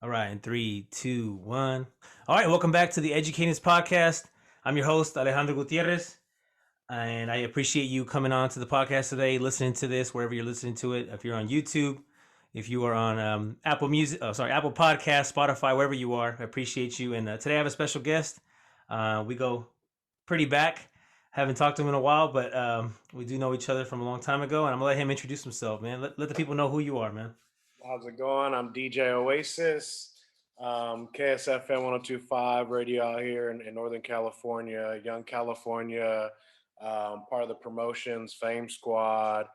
All right, in three, two, one. All right, welcome back to the Educators Podcast. I'm your host, Alejandro Gutierrez, and I appreciate you coming on to the podcast today, listening to this wherever you're listening to it. If you're on YouTube, if you are on Apple Music, Apple Podcast, Spotify, wherever you are, I appreciate you. And today I have a special guest. We go pretty back. Haven't talked to him in a while, but we do know each other from a long time ago, and I'm gonna let him introduce himself, man. Let the people know who you are, man. How's it going? I'm DJ Oasis, KSFM 1025 radio out here in Northern California, Young California, part of the promotions, Fame Squad,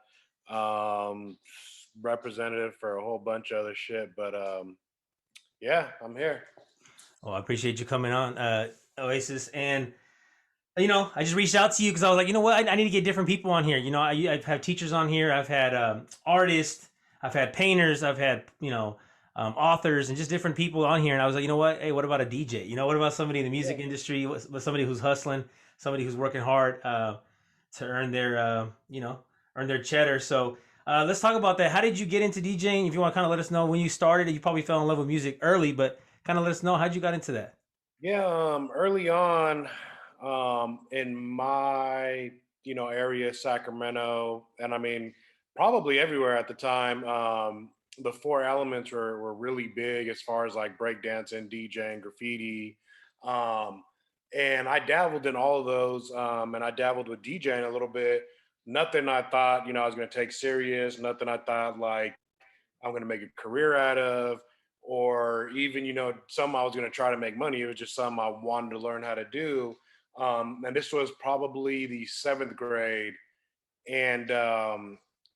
um, representative for a whole bunch of other shit. But yeah, I'm here. Well, I appreciate you coming on, Oasis. And, I just reached out to you because I was like, you know what? I need to get different people on here. I've had teachers on here, I've had artists, I've had painters, I've had, authors and just different people on here. And I was like, you know what? Hey, what about a DJ? What about somebody in the music industry, with somebody who's hustling, somebody who's working hard to earn their, earn their cheddar. So let's talk about that. How did you get into DJing? If you want to kind of let us know when you started, you probably fell in love with music early, but kind of let us know how'd you got into that. Yeah, early on, in my area, Sacramento, and I mean probably everywhere at the time. The four elements were really big as far as like breakdancing, DJing, graffiti, um, and I dabbled in all of those, and I dabbled with DJing a little bit. Nothing I thought I was going to take serious. Nothing I thought like I'm going to make a career out of, or even, some I was going to try to make money. It was just something I wanted to learn how to do. And this was probably the seventh grade. And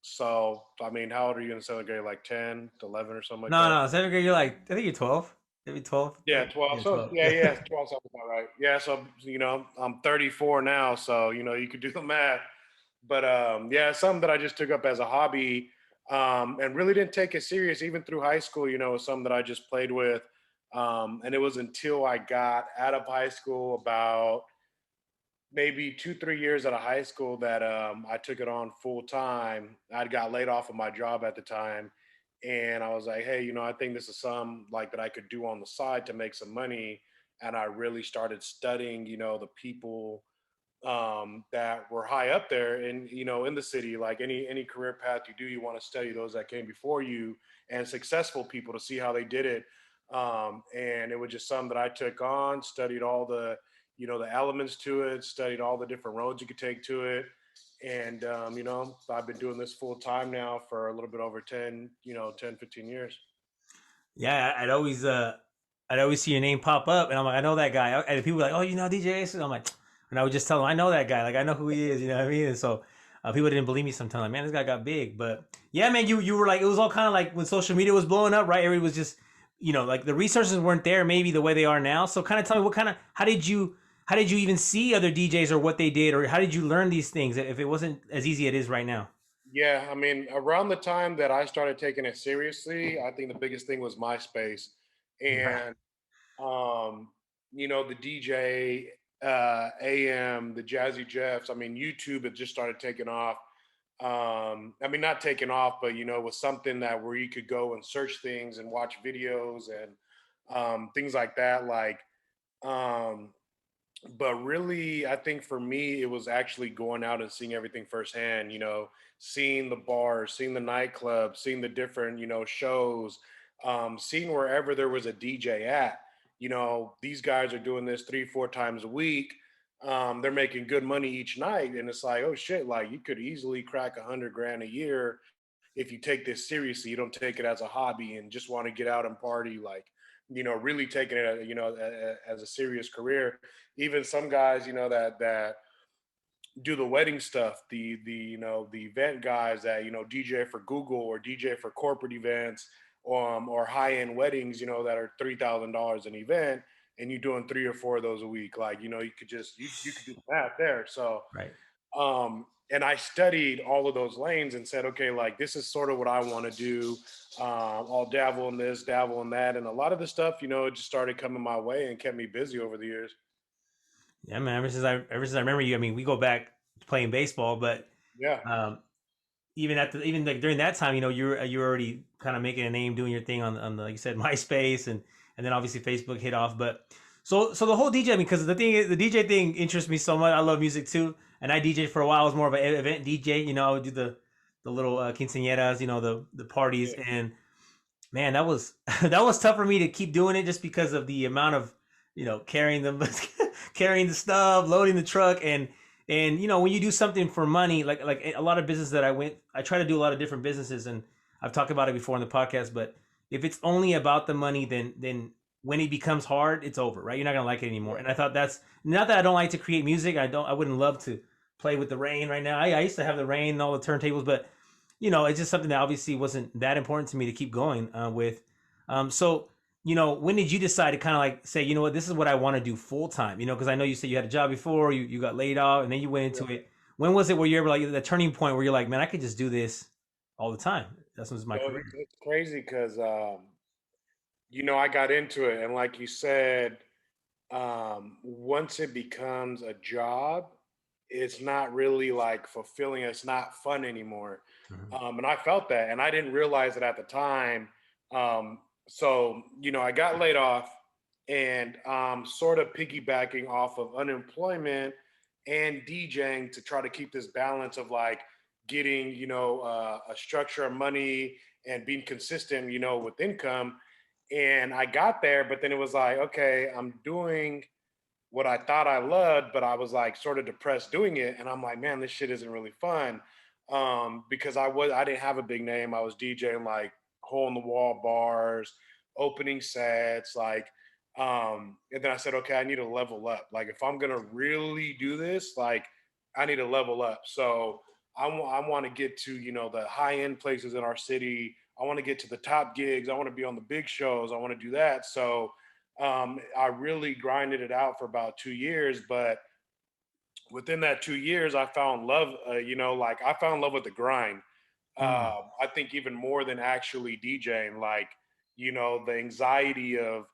so, I mean, how old are you in seventh grade? Like 10 to 11 or something like No, that? no, seventh grade, you're like, I think you're 12. Maybe 12. Yeah, 12. Yeah, So, 12. yeah, Yeah. yeah, 12 sounds about right. Yeah, so, I'm 34 now. So, you could do the math. But yeah, it's something that I just took up as a hobby, and really didn't take it serious even through high school. It was something that I just played with. And it was until I got out of high school, about maybe 2, 3 years out of high school, that I took it on full time. I got laid off of my job at the time. And I was like, hey, I think this is some like that I could do on the side to make some money. And I really started studying, the people that were high up there in in the city. Like any career path you do, you want to study those that came before you and successful people to see how they did it. And it was just something that I took on, studied all the the elements to it, studied all the different roads you could take to it. And I've been doing this full time now for a little bit over 10 15 years. Yeah, I'd always see your name pop up, and I'm like, I know that guy. And people were like, oh, DJ Aces? I'm like, and I would just tell them, I know that guy. Like, I know who he is. You know what I mean? And so people didn't believe me sometimes. Like, man, this guy got big. But yeah, man, you were like, it was all kind of like when social media was blowing up, right? Everybody was just, like the resources weren't there, maybe the way they are now. So kind of tell me how did you even see other DJs or what they did, or how did you learn these things if it wasn't as easy as it is right now? Yeah, I mean, around the time that I started taking it seriously, I think the biggest thing was MySpace. Right. And um, the DJ AM, the Jazzy Jeffs. I mean, YouTube had just started taking off. I mean, not taking off, but it was something that where you could go and search things and watch videos and things like that. Like, um, but really, I think for me, it was actually going out and seeing everything firsthand. Seeing the bars, seeing the nightclubs, seeing the different shows, seeing wherever there was a DJ at. These guys are doing this 3, 4 times a week. They're making good money each night, and it's like, oh shit, like you could easily crack 100 grand a year if you take this seriously. You don't take it as a hobby and just want to get out and party. Like, really taking it, as a serious career. Even some guys, that do the wedding stuff, the event guys that DJ for Google or DJ for corporate events, or high end weddings, that are $3,000 an event, and you're doing 3 or 4 of those a week. Like, you could just you could do the math there. So Right. and I studied all of those lanes and said, okay, like this is sort of what I want to do. I'll dabble in this, dabble in that, and a lot of the stuff, it just started coming my way and kept me busy over the years. Yeah, man. Ever since I remember you, I mean, we go back to playing baseball, but Yeah, um, even like during that time, you know, you're already kind of making a name, doing your thing on the, like you said, MySpace, and then obviously Facebook hit off. But so the whole DJ, because the thing is, the DJ thing interests me so much. I love music too, and I DJ for a while. I was more of an event DJ. You know, I would do the little quinceañeras, you know, the parties, Yeah. and man, that was that was tough for me to keep doing it just because of the amount of, you know, carrying them, carrying the stuff, loading the truck, and you know, when you do something for money, like a lot of business that I try to do a lot of different businesses, and I've talked about it before in the podcast. But if it's only about the money, then when it becomes hard, it's over, right? You're not gonna like it anymore. Yeah. And I thought that's not that I don't like to create music. I wouldn't love to play with the rain right now. I used to have the rain and all the turntables, but you know, it's just something that obviously wasn't that important to me to keep going with. So, you know, when did you decide to kind of like say, you know what, this is what I want to do full time? You know, because I know you said you had a job before, you got laid off, and then you went into it. When was it where you're ever like the turning point where you're like, man, I could just do this all the time? That's was my So career. it's crazy because I got into it, and like you said, once it becomes a job, it's not really like fulfilling. It's not fun anymore. Mhm. And I felt that, and I didn't realize it at the time. Um, so, I got laid off, and sort of piggybacking off of unemployment and DJing to try to keep this balance of like getting, a structure of money and being consistent, with income. And I got there, but then it was like, okay, I'm doing what I thought I loved, but I was like sort of depressed doing it. And I'm like, man, this shit isn't really fun. Because I didn't have a big name. I was DJing like hole in the wall bars, opening sets, like, and then I said, okay, I need to level up. Like, if I'm gonna really do this, like, I need to level up. So I want to get to, the high end places in our city. I want to get to the top gigs. I want to be on the big shows. I want to do that. So I really grinded it out for about 2 years, but within that 2 years, I found love. Like, I found love with the grind. Mm. I think even more than actually DJing. Like, the anxiety of,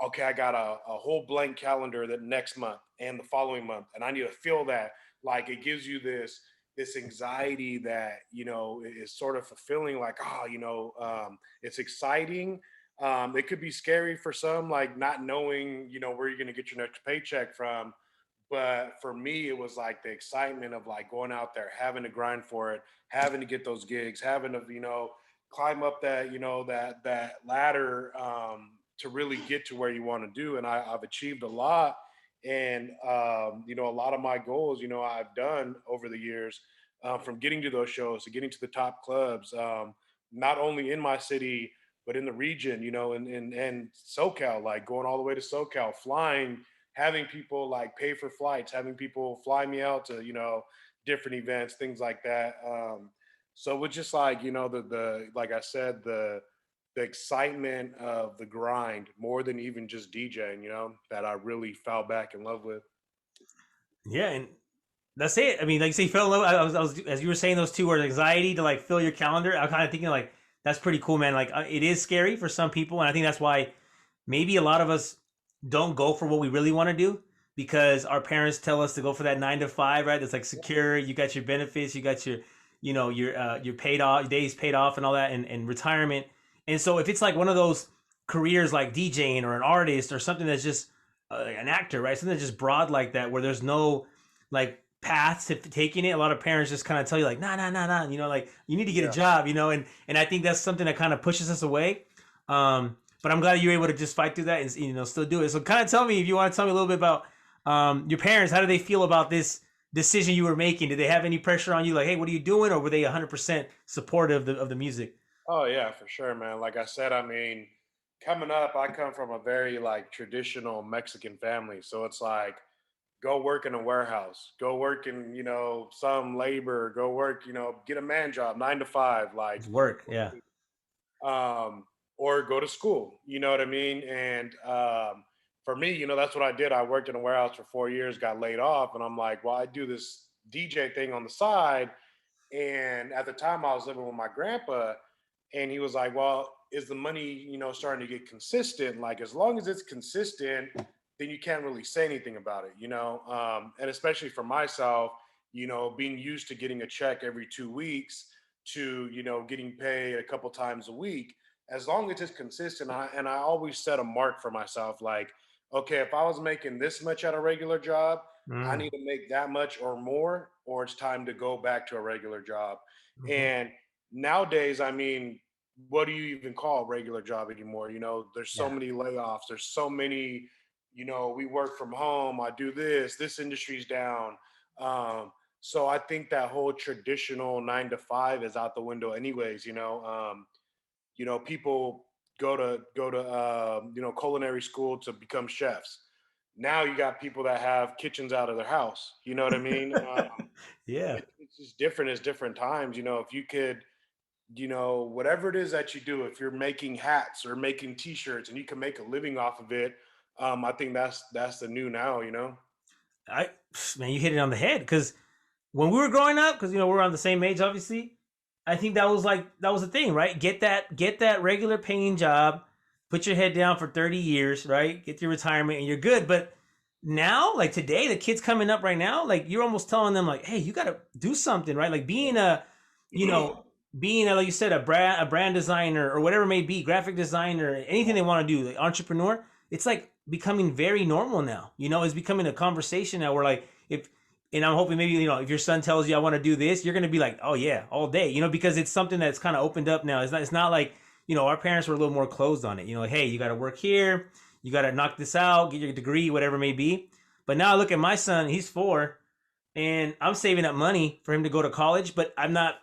okay, I got a whole blank calendar that next month and the following month, and I need to fill that. Like, it gives you this anxiety that is sort of fulfilling. Like, it's exciting. It could be scary for some, like not knowing where you're going to get your next paycheck from. But for me, it was like the excitement of like going out there, having to grind for it, having to get those gigs, having to climb up that that ladder, to really get to where you want to do. And I've achieved a lot. And a lot of my goals, I've done over the years, from getting to those shows to getting to the top clubs, not only in my city but in the region, and SoCal, like going all the way to SoCal, flying, having people like pay for flights, having people fly me out to, different events, things like that. So it's just like, the like I said, the excitement of the grind more than even just DJing, that I really fell back in love with. Yeah, and that's it. I mean, like you say, you fell in love. I was as you were saying those two words, anxiety to like fill your calendar. I'm kind of thinking like that's pretty cool, man. Like it is scary for some people, and I think that's why maybe a lot of us don't go for what we really want to do because our parents tell us to go for that 9 to 5, right? That's like secure. You got your benefits, you got your, you know, your paid off, your days paid off, and all that, and retirement. And so if it's like one of those careers like DJing or an artist or something that's just an actor, right? Something that's just broad like that, where there's no like paths to taking it. A lot of parents just kind of tell you like, nah, nah, nah, nah. You know, like you need to get a Yeah. job. You know, and I think that's something that kind of pushes us away. But I'm glad you were able to just fight through that and still do it. So kind of tell me if you want to tell me a little bit about your parents. How do they feel about this decision you were making? Did they have any pressure on you, like, hey, what are you doing, or were they 100% supportive of the music? Oh yeah, for sure, man. Like I said, I mean, coming up, I come from a very like traditional Mexican family. So it's like, go work in a warehouse, go work in, some labor, go work, get a man job, 9 to 5, like, It's work, yeah. um, or go to school. You know what I mean? And for me, that's what I did. I worked in a warehouse for 4 years, got laid off, and I'm like, well, I do this DJ thing on the side. And at the time, I was living with my grandpa, and he was like, well, is the money, starting to get consistent? Like, as long as it's consistent, then you can't really say anything about it, and especially for myself, being used to getting a check every 2 weeks, to, you know, getting paid a couple times a week, as long as it's consistent. And I always set a mark for myself, like, okay, if I was making this much at a regular job, I Mm, need to make that much or more, or it's time to go back to a regular job. mhm. And nowadays, I mean, what do you even call a regular job anymore? You know, there's so Yeah. many layoffs, there's so many, you know, we work from home, I do this industry's down. Um, so I think that whole traditional 9 to 5 is out the window, anyways. You know, people go to you know, culinary school to become chefs. Now you got people that have kitchens out of their house. You know what I mean? Yeah. It's just different as different times. You know, if you could, you know, whatever it is that you do, if you're making hats or making T-shirts and you can make a living off of it, I think that's the new now. You know. I Man, you hit it on the head because when we were growing up, because we're around the same age, obviously. I think that was the thing, right? Get that regular paying job, put your head down for 30 years, right? Get your retirement, and you're good. But now, like today, the kids coming up right now, like you're almost telling them, like, hey, you got to do something, right? Like you know, being a, like you said, a brand designer or whatever it may be, graphic designer, anything they want to do, like entrepreneur. It's like becoming very normal now. It's becoming a conversation now where like if and I'm hoping maybe if your son tells you I want to do this, you're gonna be like, oh yeah, all day, because it's something that's kind of opened up now. It's not like our parents were a little more closed on it. Like, hey, you got to work here, you got to knock this out, get your degree, whatever it may be. But now I look at my son; he's 4, and I'm saving up money for him to go to college. But I'm not.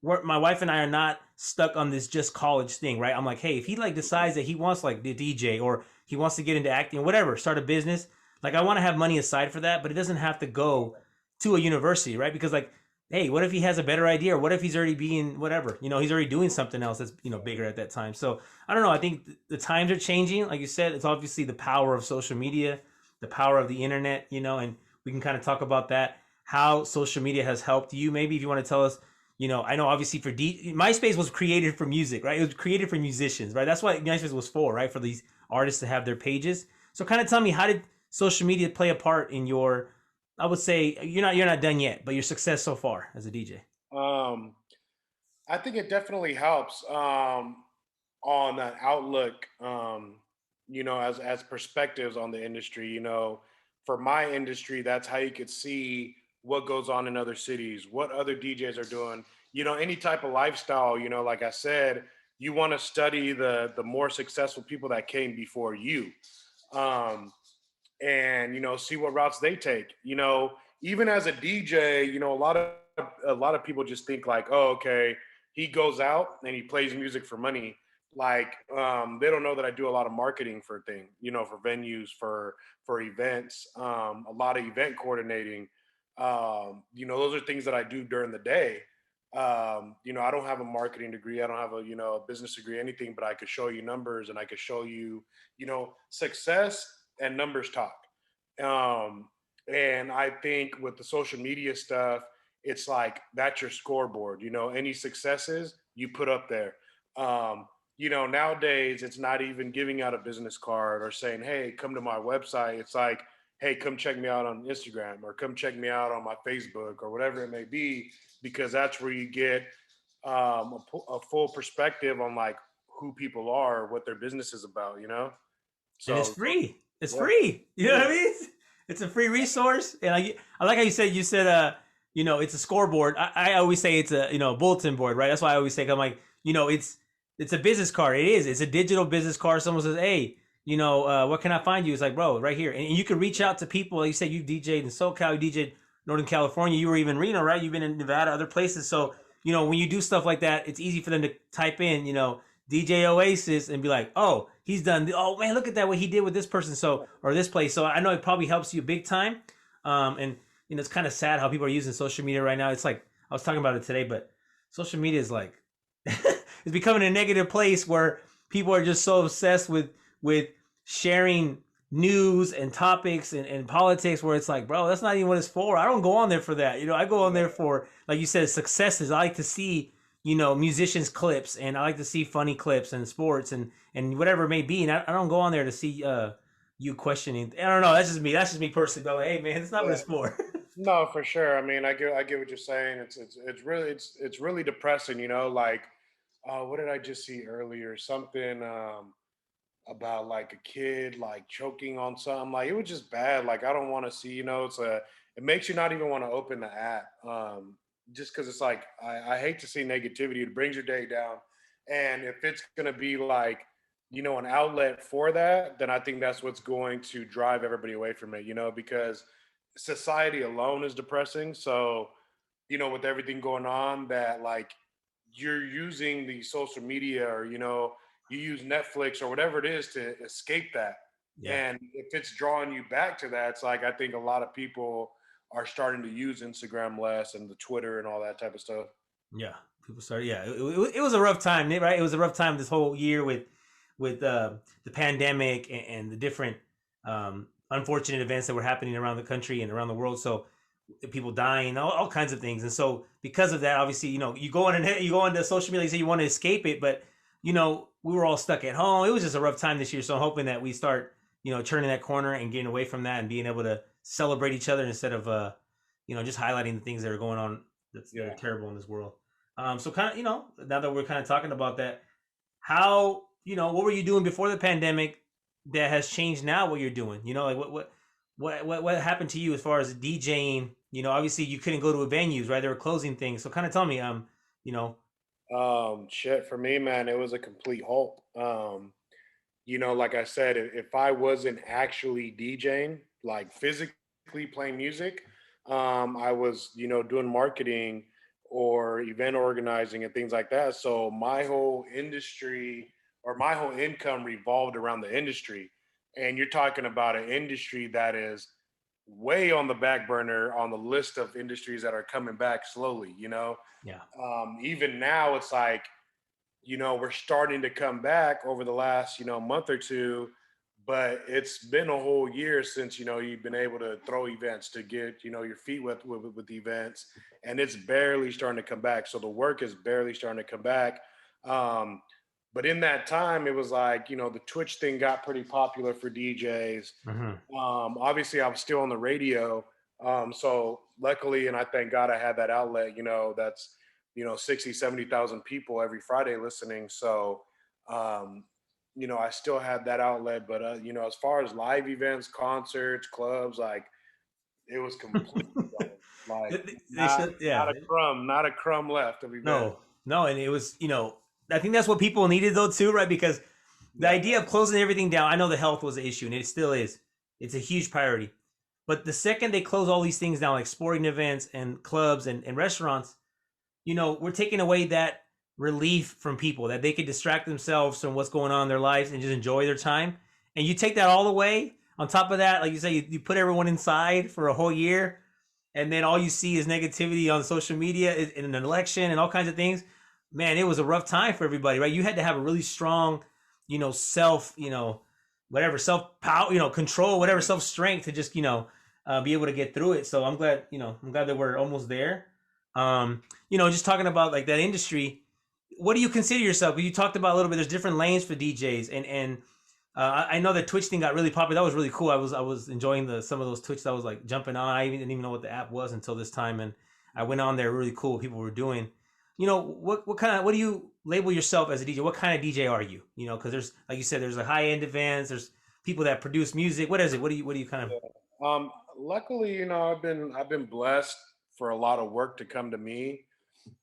My wife and I are not stuck on this just college thing, right? I'm like, hey, if he like decides that he wants like the DJ or he wants to get into acting, whatever, start a business. Like I want to have money aside for that, but it doesn't have to go to a university, right? Because like, hey, what if he has a better idea? Or what if he's already being whatever? He's already doing something else that's bigger at that time. So I don't know. I think the times are changing. Like you said, it's obviously the power of social media, the power of the internet. And we can kind of talk about that. How social media has helped you. Maybe if you want to tell us. I know obviously for MySpace was created for music, right? It was created for musicians, right? That's what MySpace was for, right? For these artists to have their pages. So kind of tell me, how did social media play a part in your, I would say you're not done yet, but your success so far as a DJ? Um, I think it definitely helps on that outlook. You know, as perspectives on the industry. You know, for my industry, that's how you could see what goes on in other cities, what other DJs are doing. You know, any type of lifestyle. You know, like I said, you want to study the more successful people that came before you. Um, and see what routes they take. Even as a DJ, a lot of people just think like, oh, okay, he goes out and he plays music for money. Like they don't know that I do a lot of marketing for things, for venues, for events, a lot of event coordinating. Those are things that I do during the day. I don't have a marketing degree, I don't have a business degree, anything, but I could show you numbers and I could show you, success and numbers talk. Um, and I think with the social media stuff, it's like that's your scoreboard. Any successes you put up there. Nowadays it's not even giving out a business card or saying, "Hey, come to my website." It's like, "Hey, come check me out on Instagram or come check me out on my Facebook or whatever it may be," because that's where you get a full perspective on like who people are, what their business is about. And it's So free. It's yeah, free. You know what free. I mean? It's a free resource. And I like how you said, it's a scoreboard. I always say it's a, bulletin board, right? That's why I always say, I'm like, it's a business card. It is. It's a digital business card. Someone says, hey, what can I find you? It's like, bro, right here. And you can reach out to people. Like you said, you DJed in SoCal, you DJed Northern California. You were even Reno, right? You've been in Nevada, other places. So, when you do stuff like that, it's easy for them to type in, DJ Oasis and be like, oh, he's done. Oh man, look at that what he did with this person. So or this place. So I know it probably helps you big time. And it's kind of sad how people are using social media right now. It's like I was talking about it today, but social media is like it's becoming a negative place where people are just so obsessed with sharing news and topics and politics where it's like, bro, that's not even what it's for. I don't go on there for that. I go on there for, like you said, successes. I like to see musicians clips, and I like to see funny clips and sports and whatever it may be. And I don't go on there to see you questioning. I don't know. That's just me. That's just me personally. But like, hey man, it's not what Yeah. it's for. No, for sure. I mean, I get what you're saying. It's really depressing, like what did I just see earlier? Something about like a kid like choking on something. Like it was just bad. Like I don't want to see, it makes you not even want to open the app. Just because it's like I hate to see negativity. It brings your day down. And if it's gonna be like, an outlet for that, then I think that's what's going to drive everybody away from it, because society alone is depressing. So, with everything going on, that like you're using the social media, or you use Netflix or whatever it is to escape that. Yeah. And if it's drawing you back to that, it's like I think a lot of people are starting to use Instagram less and the Twitter and all that type of stuff. Yeah, people started. Yeah, it was a rough time, right? It was a rough time this whole year with the pandemic and the different unfortunate events that were happening around the country and around the world. So people dying, all kinds of things, and so because of that, obviously, you go on and you go into social media, you say you want to escape it, but we were all stuck at home. It was just a rough time this year. So I'm hoping that we start, turning that corner and getting away from that and being able to celebrate each other instead of just highlighting the things that are going on that are Yeah. terrible in this world. So kind of, now that we're kind of talking about that, how, what were you doing before the pandemic that has changed now what you're doing? Like what happened to you as far as DJing? Obviously you couldn't go to venues, right? They were closing things. So kind of tell me, you know, Shit, for me, man, it was a complete halt. Like I said, if I wasn't actually DJing, like physically playing music, I was, doing marketing or event organizing and things like that. So my whole industry, or my whole income revolved around the industry. And you're talking about an industry that is way on the back burner on the list of industries that are coming back slowly. yeah, Even now, it's like, we're starting to come back over the last, month or two, but it's been a whole year since, you've been able to throw events, to get, your feet with events, and it's barely starting to come back. So the work is barely starting to come back. Um, but in that time, it was like, the Twitch thing got pretty popular for DJs. hmm Obviously, I was still on the radio. So luckily, and I thank God I had that outlet, that's, 60, 70,000 people every Friday listening. So, I still had that outlet. But, as far as live events, concerts, clubs, like it was completely gone. Like they should, yeah. not a crumb left of events. No, and it was, I think that's what people needed though too, right? Because the Yeah. idea of closing everything down, I know the health was an issue, and it still is. It's a huge priority. But the second they close all these things down, like sporting events and clubs and restaurants, we're taking away that relief from people that they could distract themselves from what's going on in their lives and just enjoy their time. And you take that all away. On top of that, like you say, you put everyone inside for a whole year, and then all you see is negativity on social media in an election and all kinds of things. Man, it was a rough time for everybody, right? You had to have a really strong, self, whatever self power, control, whatever self strength to just, be able to get through it. So I'm glad that we're almost there. Just talking about like that industry. What do you consider yourself? You talked about a little bit. There's different lanes for DJs, and I know that Twitch thing got really popular. That was really cool. I was enjoying some of those Twitch that I was like jumping on. Didn't even know what the app was until this time, and I went on there. Really cool. What people were doing. What do you label yourself as a DJ? What kind of DJ are you? Because there's, like you said, there's like high end events. There's people that produce music. What is it? What do you kind of? Luckily, I've been blessed for a lot of work to come to me.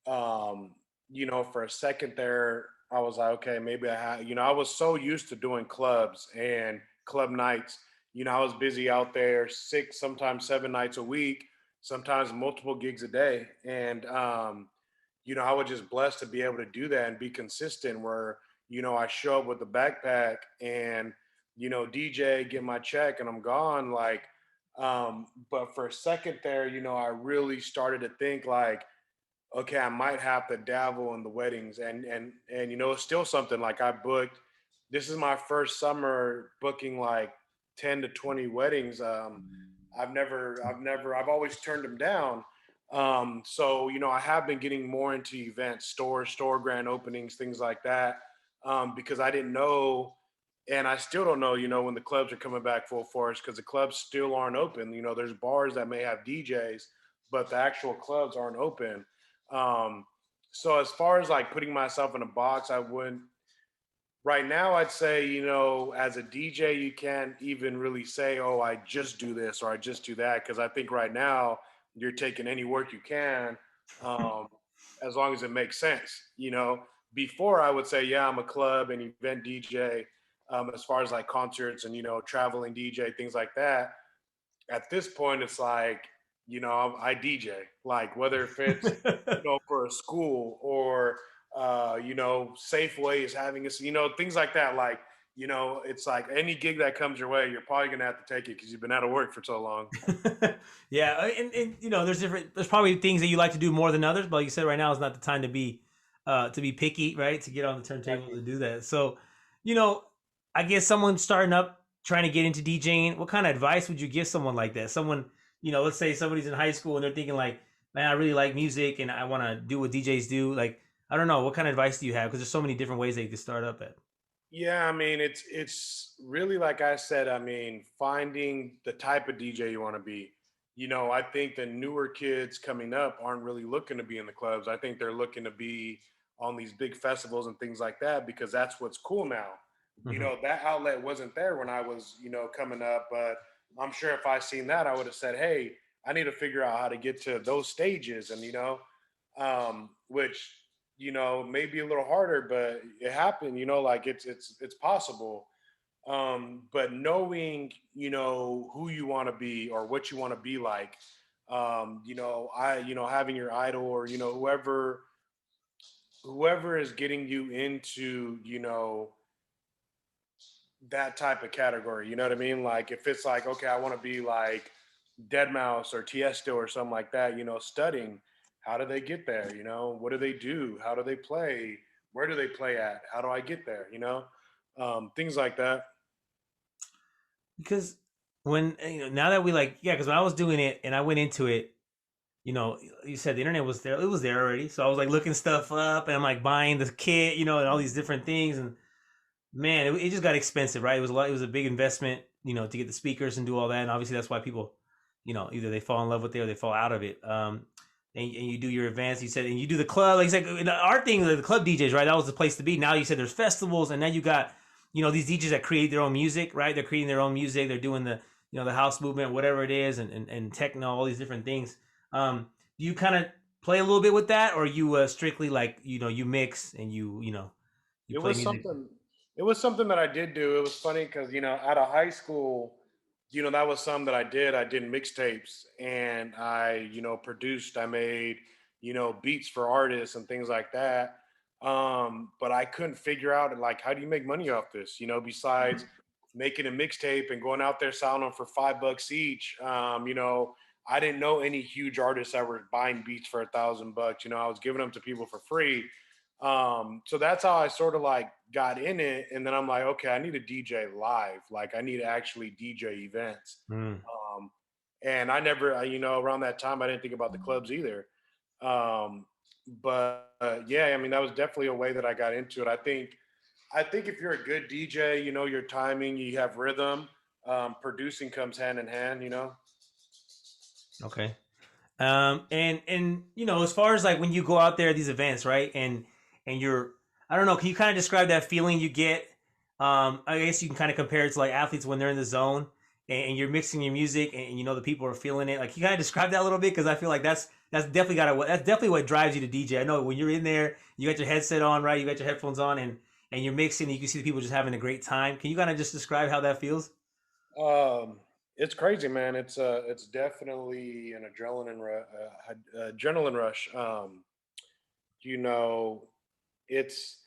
For a second there, I was like, okay, maybe I was so used to doing clubs and club nights. I was busy out there 6, sometimes 7 nights a week, sometimes multiple gigs a day. And, I was just blessed to be able to do that and be consistent where, I show up with the backpack and, DJ, get my check and I'm gone. But for a second there, I really started to think like, okay, I might have to dabble in the weddings, and it's still something like I booked. This is my first summer booking like 10 to 20 weddings. I've always turned them down. So I have been getting more into events, store grand openings, things like that, because I didn't know. And I still don't know, when the clubs are coming back full force because the clubs still aren't open. There's bars that may have DJs, but the actual clubs aren't open. Um, so as far as like putting myself in a box, I wouldn't. Right now, I'd say, as a DJ, you can't even really say, oh, I just do this or I just do that. Cause I think right now you're taking any work you can, um, as long as it makes sense. Before I would say, yeah, I'm a club and event DJ, as far as like concerts and, traveling DJ, things like that. At this point, it's like, I DJ, like whether if it's, for a school or, Safeway is having us, things like that. Like, it's like any gig that comes your way, you're probably going to have to take it because you've been out of work for so long. Yeah, and there's probably things that you like to do more than others, but like you said, right now is not the time to be picky, right? To get on the turntable to do that. So, you know, I guess someone starting up trying to get into DJing, what kind of advice would you give someone like that? Someone, let's say somebody's in high school and they're thinking like, man, I really like music and I want to do what DJs do. Like, I don't know, what kind of advice do you have? Because there's so many different ways they could start up at. Yeah, I mean, it's really like I said. I mean, finding the type of DJ you want to be. I think the newer kids coming up aren't really looking to be in the clubs. I think they're looking to be on these big festivals and things like that because that's what's cool now. Hmm. That outlet wasn't there when I was, coming up, but I'm sure if I seen that, I would have said, "Hey, I need to figure out how to get to those stages," and which may be a little harder, but it happened. Like it's possible. But knowing who you want to be or what you want to be like, having your idol or whoever is getting you into that type of category. You know what I mean? Like if it's like, okay, I want to be like Dead Mouse or Tiesto or something like that, studying how do they get there? What do they do? How do they play? Where do they play at? How do I get there? Things like that. Because when, now that we like, yeah, because when I was doing it and I went into it, you said the internet was there. It was there already. So I was like looking stuff up and I'm like buying the kit, and all these different things. And man, it just got expensive, right? It was a lot. It was a big investment, to get the speakers and do all that. And obviously that's why people, either they fall in love with it or they fall out of it. And you do your events. You said, and you do the club. Like you said, our thing, the club DJs, right? That was the place to be. Now you said there's festivals, and now you got, these DJs that create their own music, right? They're creating their own music. They're doing the house movement, whatever it is, and techno, all these different things. Do you kind of play a little bit with that, or you strictly like, you mix and you It play was music? something. It was something that I did do. It was funny because out of high school, that was something that I did. I did mixtapes and I produced. I made beats for artists and things like that. But I couldn't figure out like how do you make money off this? Besides making a mixtape and going out there selling them for $5 each. I didn't know any huge artists that were buying beats for $1,000. I was giving them to people for free. So that's how I sort of like got in it. And then I'm like, okay, I need a DJ live. Like I need to actually DJ events. Mm. Um, and I never, around that time, I didn't think about the clubs either. Um, but yeah, I mean, that was definitely a way that I got into it. I think if you're a good DJ, your timing, you have rhythm, producing comes hand in hand. Okay. And as far as like when you go out there at these events, right? And you're, I don't know, can you kind of describe that feeling you get? I guess you can kind of compare it to like athletes when they're in the zone and you're mixing your music and the people are feeling it. Like you kind of describe that a little bit because I feel like that's definitely what drives you to DJ. I know when you're in there, you got your headset on, right? You got your headphones on and you're mixing and you can see the people just having a great time. Can you kind of just describe how that feels? Um, it's crazy, man. It's definitely an adrenaline rush. You know, it's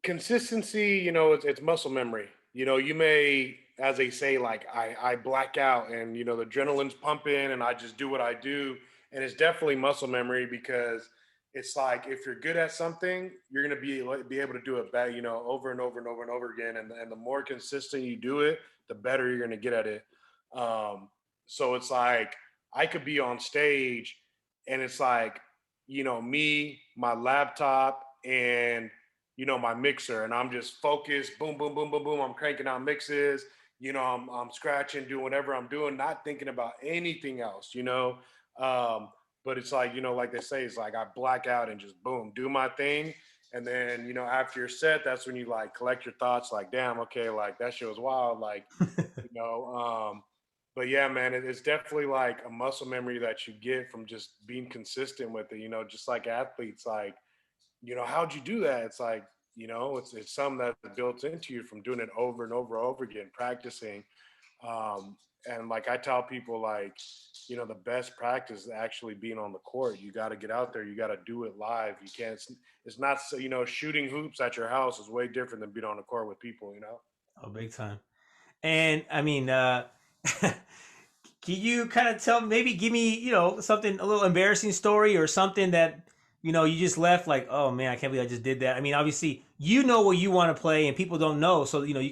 consistency. It's muscle memory. You may, as they say, like I black out, and the adrenaline's pumping, and I just do what I do, and it's definitely muscle memory because it's like if you're good at something, you're gonna be able to do it better, over and over and over and over again, and the more consistent you do it, the better you're gonna get at it. Um, so it's like I could be on stage, and it's like me, my laptop, and my mixer, and I'm just focused, boom, boom, boom, boom, boom. I'm cranking out mixes, I'm scratching, doing whatever I'm doing, not thinking about anything else. Um, but it's like, like they say, it's like I black out and just boom, do my thing. And then, after you're set, that's when you like collect your thoughts, like, damn, okay, like that shit was wild. Like, you know, um, but yeah, man, it's definitely like a muscle memory that you get from just being consistent with it, just like athletes, like, how'd you do that? It's like, it's something that's built into you from doing it over and over and over again, practicing. Um, and like I tell people, like, the best practice is actually being on the court. You got to get out there. You got to do it live. You can't. It's not so. Shooting hoops at your house is way different than being on the court with people. Oh, big time. And I mean, can you kind of tell, maybe give me, something, a little embarrassing story or something that, you just left like, oh man, I can't believe I just did that. I mean, obviously, what you want to play and people don't know. So, you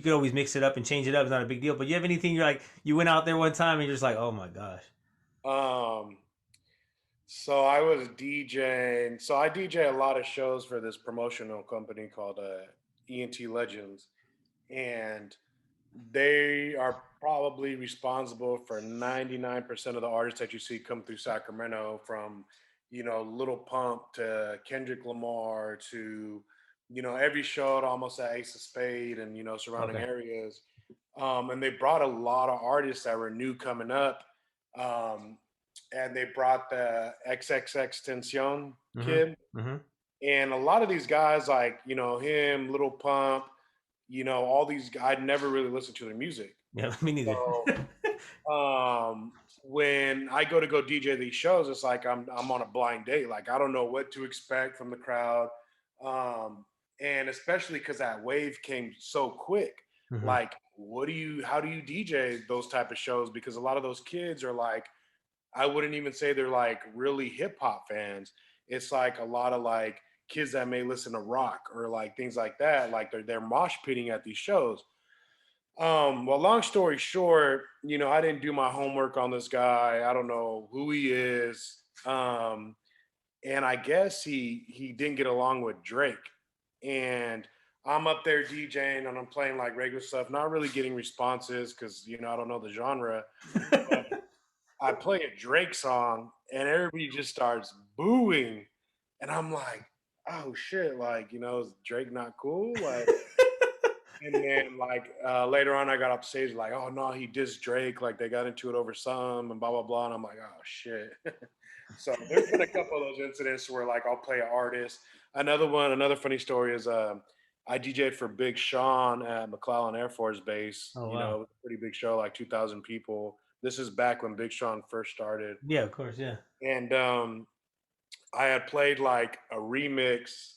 could always mix it up and change it up. It's not a big deal. But you have anything you're like, you went out there one time and you're just like, oh my gosh. Um, so I was DJing. So I DJ a lot of shows for this promotional company called ENT Legends, and they are probably responsible for 99% of the artists that you see come through Sacramento, from Little Pump to Kendrick Lamar to every show at almost at Ace of Spade and surrounding Okay. areas. And they brought a lot of artists that were new coming up. Um, and they brought the XXX Tension Mm-hmm. kid, Mm-hmm. and a lot of these guys, like him, Little Pump, all these guys, I'd never really listened to their music. Yeah, me neither. So when I go DJ these shows, it's like I'm on a blind date. Like I don't know what to expect from the crowd. Um, and especially because that wave came so quick. Mm-hmm. Like, how do you DJ those type of shows? Because a lot of those kids are like, I wouldn't even say they're like really hip hop fans. It's like a lot of like kids that may listen to rock or like things like that. Like they're mosh pitting at these shows. Well, long story short, I didn't do my homework on this guy. I don't know who he is. And I guess he didn't get along with Drake. And I'm up there DJing and I'm playing like regular stuff, not really getting responses because I don't know the genre. But I play a Drake song and everybody just starts booing. And I'm like, oh shit, like, is Drake not cool? Like, and then like later on I got up stage like, oh no, he dissed Drake, like they got into it over some and blah blah blah. And I'm like, oh shit. So there's been a couple of those incidents where like I'll play an artist. Another funny story is I DJ'd for Big Sean at McClellan Air Force Base. Oh It wow. was a pretty big show, like 2,000 people. This is back when Big Sean first started. Yeah, of course. Yeah. And I had played like a remix,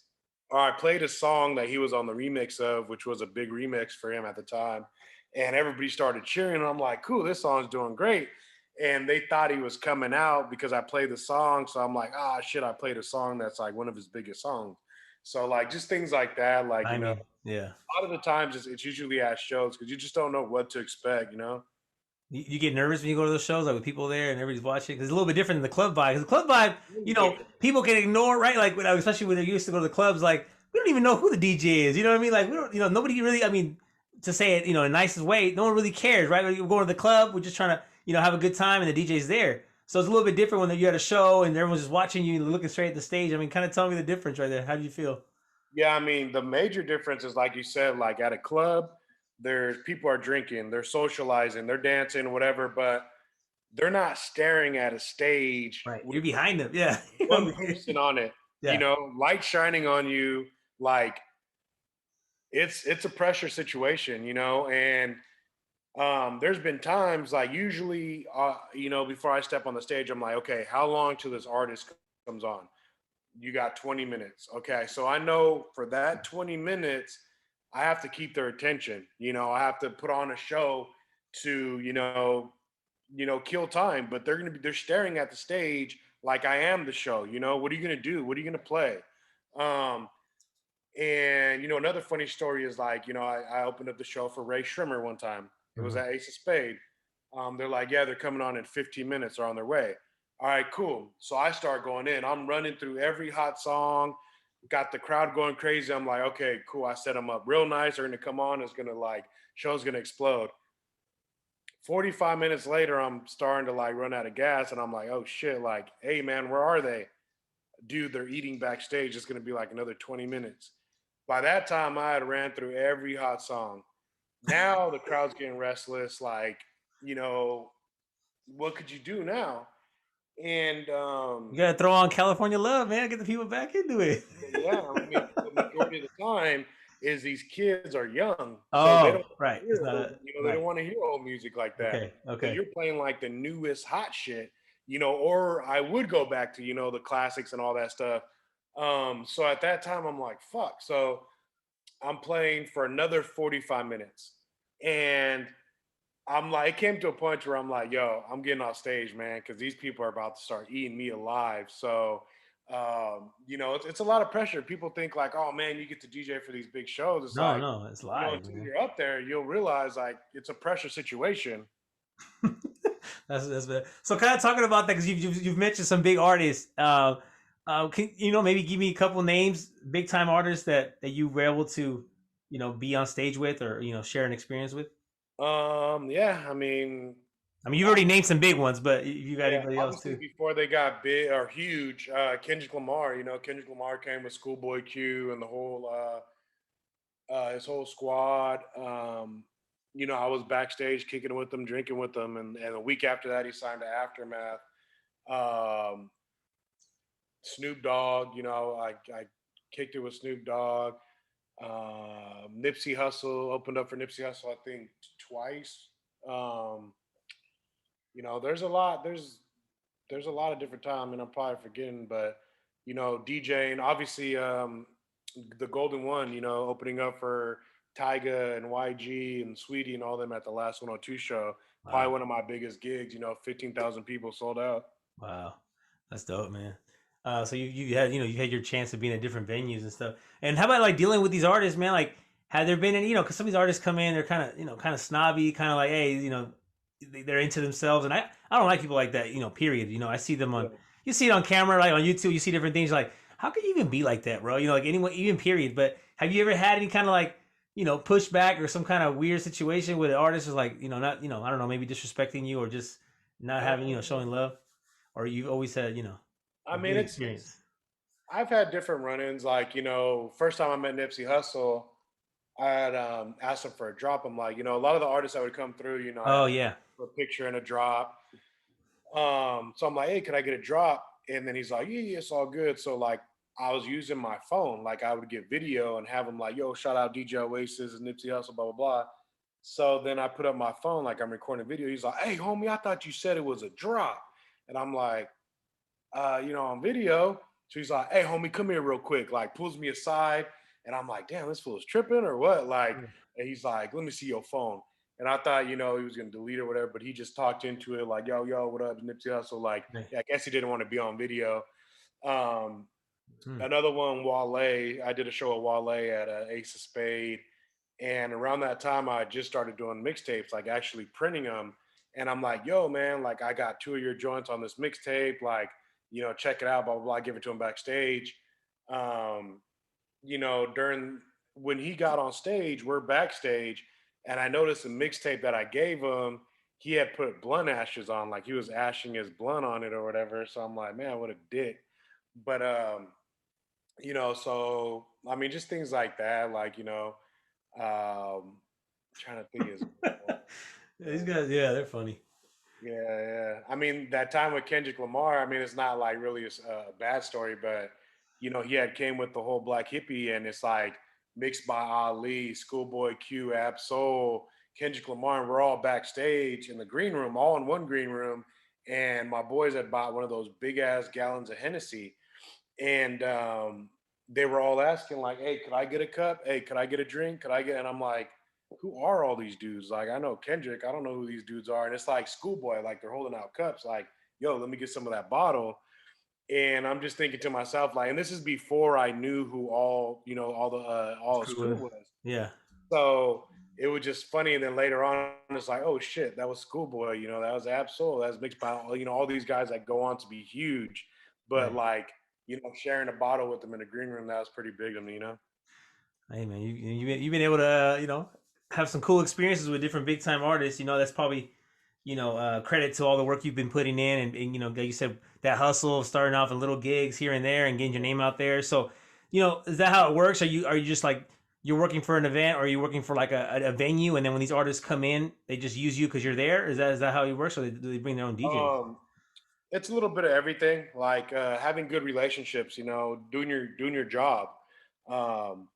or I played a song that he was on the remix of, which was a big remix for him at the time. And everybody started cheering. And I'm like, cool, this song's doing great. And they thought he was coming out because I played the song. So I'm like, ah, shit, I played a song that's like one of his biggest songs. So, like, just things like that. Like, I mean, yeah. a lot of the times it's usually at shows because you just don't know what to expect. You get nervous when you go to those shows, like with people there and everybody's watching, because it's a little bit different than the club vibe. Because the club vibe, people can ignore, right? Like, especially when they're used to go to the clubs, like, we don't even know who the DJ is. You know what I mean? Like, we don't, nobody really, I mean, to say it, in the nicest way, no one really cares, right? We're going to the club, we're just trying to, have a good time, and the DJ's there. So it's a little bit different when you're at a show and everyone's just watching you, looking straight at the stage. I mean, kind of tell me the difference right there. How do you feel? Yeah, I mean, the major difference is like you said, like at a club, there's people are drinking, they're socializing, they're dancing, whatever, but they're not staring at a stage Right. with You're behind them. Yeah. one person on it, Yeah. light shining on you, like it's a pressure situation. And there's been times like usually before I step on the stage, I'm like, okay, how long till this artist comes on? You got 20 minutes. Okay. So I know for that 20 minutes, I have to keep their attention. I have to put on a show to, kill time, but they're staring at the stage like I am the show. What are you gonna do? What are you gonna play? Um, and another funny story is like, I opened up the show for Ray Shrimmer one time. It was Mhm. at Ace of Spade. They're like, yeah, they're coming on in 15 minutes, or on their way. All right, cool. So I start going in. I'm running through every hot song. got the crowd going crazy. I'm like, okay, cool. I set them up real nice. They're gonna come on. It's gonna like show's gonna explode. 45 minutes later, I'm starting to like run out of gas, and I'm like, oh shit, like, hey man, where are they? Dude, they're eating backstage. It's gonna be like another 20 minutes. By that time, I had ran through every hot song. Now the crowd's getting restless. Like, you know, what could you do now? And You gotta throw on California Love, man. Get the people back into it. yeah, I mean, the majority of the time is these kids are young, so they Oh, don't right. It's hear not old, a they don't right. want to hear old music like that. Okay. So Okay. you're playing like the newest hot shit, or I would go back to, the classics and all that stuff. So at that time I'm like, fuck. So I'm playing for another 45 minutes. And I'm like, it came to a point where I'm like, yo, I'm getting off stage, man, because these people are about to start eating me alive. So, it's a lot of pressure. People think like, oh man, you get to DJ for these big shows. It's No, like, no, it's live, until man. you're up there, you'll realize like it's a pressure situation. That's bad. So kind of talking about that because you've mentioned some big artists. Can maybe give me a couple names, big time artists that you were able to be on stage with or share an experience with. Yeah, I mean, I mean, you've already named some big ones, but if you got yeah, anybody else obviously too? before they got big or huge, Kendrick Lamar. Kendrick Lamar came with Schoolboy Q and the whole his whole squad. I was backstage kicking it with them, drinking with them, and a week after that, he signed to Aftermath. Um, Snoop Dogg, I kicked it with Snoop Dogg. Nipsey Hussle opened up for Nipsey Hussle, I think twice. Um, there's a lot. There's a lot of different time, and I'm probably forgetting, but DJing obviously the Golden One, opening up for Tyga and YG and Sweetie and all them at the last 102 show. Probably Wow, one of my biggest gigs. 15,000 people sold out. wow, that's dope, man. So you had you had your chance of being at different venues and stuff. And how about like dealing with these artists, man? Like, had there been any because some of these artists come in, they're kind of kind of snobby, kind of like hey they're into themselves, and I don't like people like that. Period. I see them Yeah. on you see it on camera, like on YouTube, you see different things. You're like, how could you even be like that, bro? Like anyone, even period. But have you ever had any kind of like pushback or some kind of weird situation where the artist is like not I don't know maybe disrespecting you or just not having showing love, or you've always had I a mean, good it's experience? I've had different run-ins. Like, first time I met Nipsey Hussle, I had asked him for a drop. I'm like, a lot of the artists that would come through, I Oh asked yeah, for a picture and a drop. So I'm like, hey, could I get a drop? And then he's like, yeah, it's all good. So like I was using my phone, like I would get video and have him like, yo, shout out DJ Oasis and Nipsey Hussle, blah, blah, blah. So then I put up my phone, like I'm recording a video. He's like, hey, homie, I thought you said it was a drop. And I'm like, on video. So he's like, hey, homie, come here real quick. Like pulls me aside. And I'm like, damn, this fool's tripping or what? Like, and he's like, let me see your phone. And I thought, he was gonna delete or whatever, but he just talked into it like, yo, what up, Nipsey Hussle? Like, right. yeah, I guess he didn't want to be on video. Um, Hmm. Another one, Wale. I did a show at Wale at Ace of Spade, and around that time, I just started doing mixtapes, like actually printing them. And I'm like, yo, man, like I got two of your joints on this mixtape, like, check it out, blah blah blah. Give it to him backstage. Um, during when he got on stage, we're backstage, and I noticed the mixtape that I gave him, he had put blunt ashes on, like he was ashing his blunt on it or whatever. So I'm like, man, what a dick. But so I mean, just things like that, like trying to think is These guys, yeah, they're funny. yeah, yeah. I mean, that time with Kendrick Lamar, I mean, it's not like really a bad story, but he had came with the whole Black Hippie, and it's like mixed by Ali, Schoolboy Q, Ab Soul, Kendrick Lamar, and we're all backstage in the green room, all in one green room, and my boys had bought one of those big ass gallons of Hennessy, and they were all asking like, "Hey, could I get a cup? Hey, could I get a drink? Could I get?" And I'm like, "Who are all these dudes? Like, I know Kendrick. I don't know who these dudes are." And it's like Schoolboy, like they're holding out cups, like, "Yo, let me get some of that bottle." And I'm just thinking to myself, like, and this is before I knew who all his crew Screw. was. Yeah, So it was just funny. And then later on, it's like, oh shit, that was Schoolboy. That was Absol. That was mixed by all these guys that go on to be huge. But right. like sharing a bottle with them in the green room, that was pretty big to me, Hey man, you've been able to have some cool experiences with different big time artists. That's probably credit to all the work you've been putting in, and like you said, that hustle of starting off in little gigs here and there and getting your name out there. So is that how it works? Are you just like you're working for an event, or are you working for like a venue, and then when these artists come in, they just use you because you're there? Is that how it works, or do they bring their own DJs? It's a little bit of everything, like having good relationships, doing your job. Um,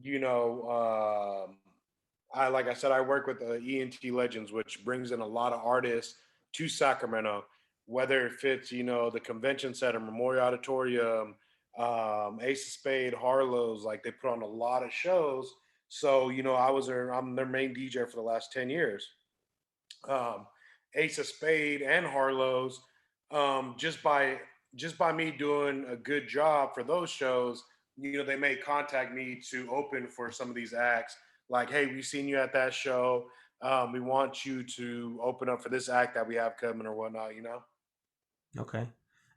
you know, I like I said, I work with ENT Legends, which brings in a lot of artists to Sacramento, whether it fits, the convention center, Memorial Auditorium, Ace of Spade, Harlow's. Like they put on a lot of shows. So I'm their main DJ for the last 10 years. Um, Ace of Spade and Harlow's, just by me doing a good job for those shows, they may contact me to open for some of these acts. Like, hey, we've seen you at that show. We want you to open up for this act that we have coming or whatnot. Okay.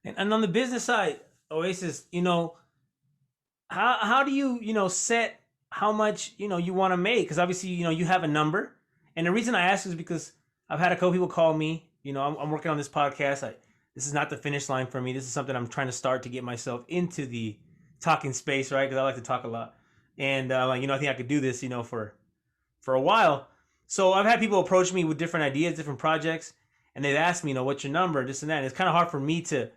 And on the business side, Oasis, how do you set how much you want to make? Because obviously you have a number, and the reason I ask is because I've had a couple people call me. I'm working on this podcast. This is not the finish line for me. This is something I'm trying to start to get myself into the talking space, right? Because I like to talk a lot, and I think I could do this, for a while. So I've had people approach me with different ideas, different projects, and they've asked me, what's your number, this and that. And it's kind of hard for me to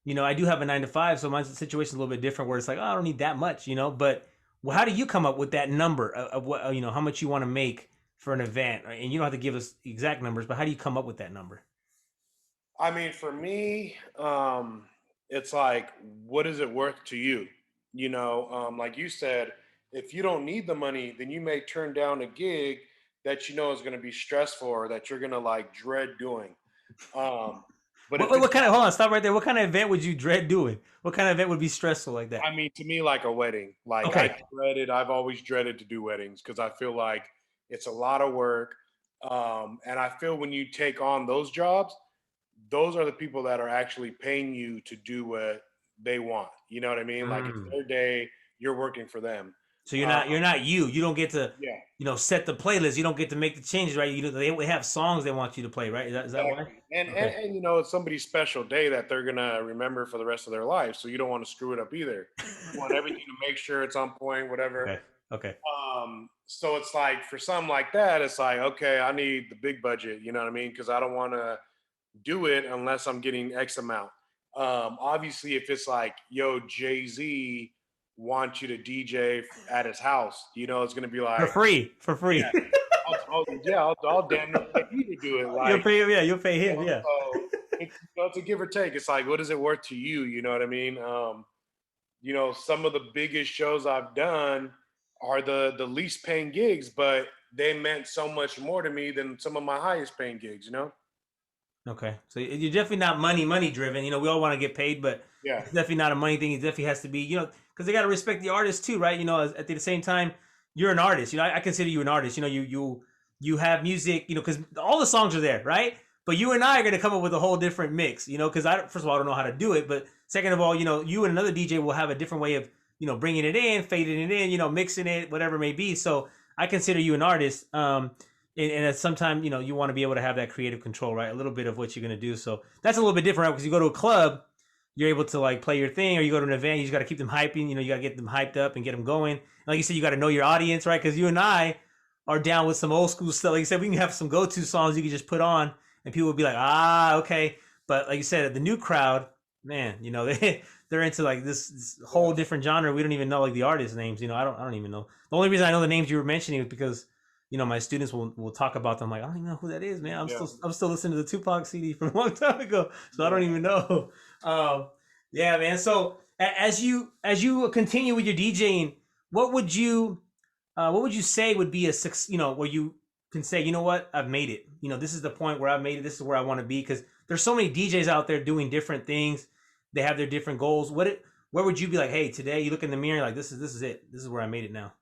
I do have a 9 to 5, so my situation's a little bit different where it's like, oh, I don't need that much, but well, how do you come up with that number of what, how much you want to make for an event? Right? And you don't have to give us exact numbers, but how do you come up with that number? I mean, for me, it's like, what is it worth to you? Like you said, if you don't need the money, then you may turn down a gig that is going to be stressful or that you're going to like dread doing. Um, but if it's What kind of, hold on, stop right there. What kind of event would you dread doing? What kind of event would be stressful like that? I mean, to me, like a wedding. Like Okay. I've always dreaded to do weddings because I feel like it's a lot of work. And I feel when you take on those jobs, those are the people that are actually paying you to do what they want. You know what I mean? Like it's Mm. their day, you're working for them. So Uh, you're not you don't get to yeah, set the playlist. You don't get to make the changes, right? They have songs they want you to play, right? Is that why? exactly. And, and Okay. and it's somebody's special day that they're gonna remember for the rest of their life. So you don't want to screw it up either. You want everything to make sure it's on point, whatever. Okay. Okay. So it's like for something like that, it's like, okay, I need the big budget, you know what I mean? Because I don't want to do it unless I'm getting X amount. Obviously, if it's like, yo, Jay-Z wants you to DJ at his house, it's gonna be For like, free. For free. yeah, I'll damn near pay you to do it. You'll Like, pay him, yeah, you'll pay him, yeah. so it's a give or take. It's like, what is it worth to you? You know what I mean? Some of the biggest shows I've done are the least paying gigs, but they meant so much more to me than some of my highest paying gigs. Okay. So you're definitely not money driven. We all want to get paid, but Yeah. it's definitely not a money thing. It definitely has to be, because they got to respect the artist too, right? At the same time, you're an artist. I consider you an artist. You have music, because all the songs are there, right? But you and I are going to come up with a whole different mix, because first of all, I don't know how to do it, but second of all, you and another DJ will have a different way of, bringing it in, fading it in, mixing it, whatever it may be. So I consider you an artist. And at some time, you want to be able to have that creative control, right? A little bit of what you're going to do. So that's a little bit different, right? Because you go to a club, you're able to like play your thing, or you go to an event, you just got to keep them hyping, you got to get them hyped up and get them going. Like you said, you got to know your audience, right? Because you and I are down with some old school stuff. Like you said, we can have some go-to songs you can just put on and people will be like, okay. But like you said, the new crowd, man, they're into like this whole different genre. We don't even know like the artist names. I don't even know. The only reason I know the names you were mentioning is because my students will talk about them. Like, I don't even know who that is, man. I'm still listening to the Tupac CD from a long time ago, so I don't even know. Yeah, man. So as you continue with your DJing, what would you say would be where you can say, what, I've made it. This is the point where I've made it. This is where I want to be, because there's so many DJs out there doing different things. They have their different goals. Where would you be like, hey, today you look in the mirror like this is it. This is where I made it now.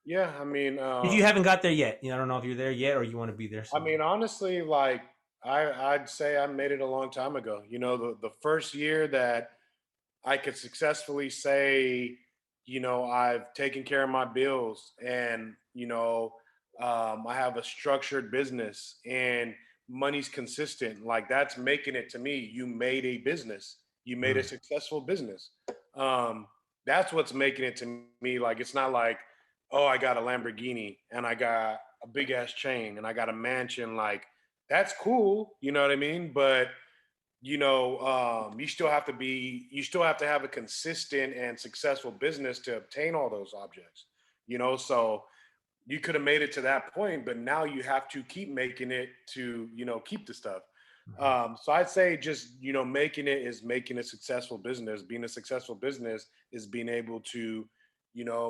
Yeah, I mean, If you haven't got there yet, I don't know if you're there yet or you want to be there. I mean, honestly, like I'd say I made it a long time ago. The first year that I could successfully say, I've taken care of my bills, and, I have a structured business and money's consistent. Like, that's making it to me. You made a business, you made a Mm. successful business. Um, that's what's making it to me. Like, it's not like, oh, I got a Lamborghini and I got a big ass chain and I got a mansion. Like, that's cool. You know what I mean? But you still have to have a consistent and successful business to obtain all those objects. So you could have made it to that point, but now you have to keep making it to, keep the stuff. Mhm. So I'd say just, making it is making a successful business. Being a successful business is being able to,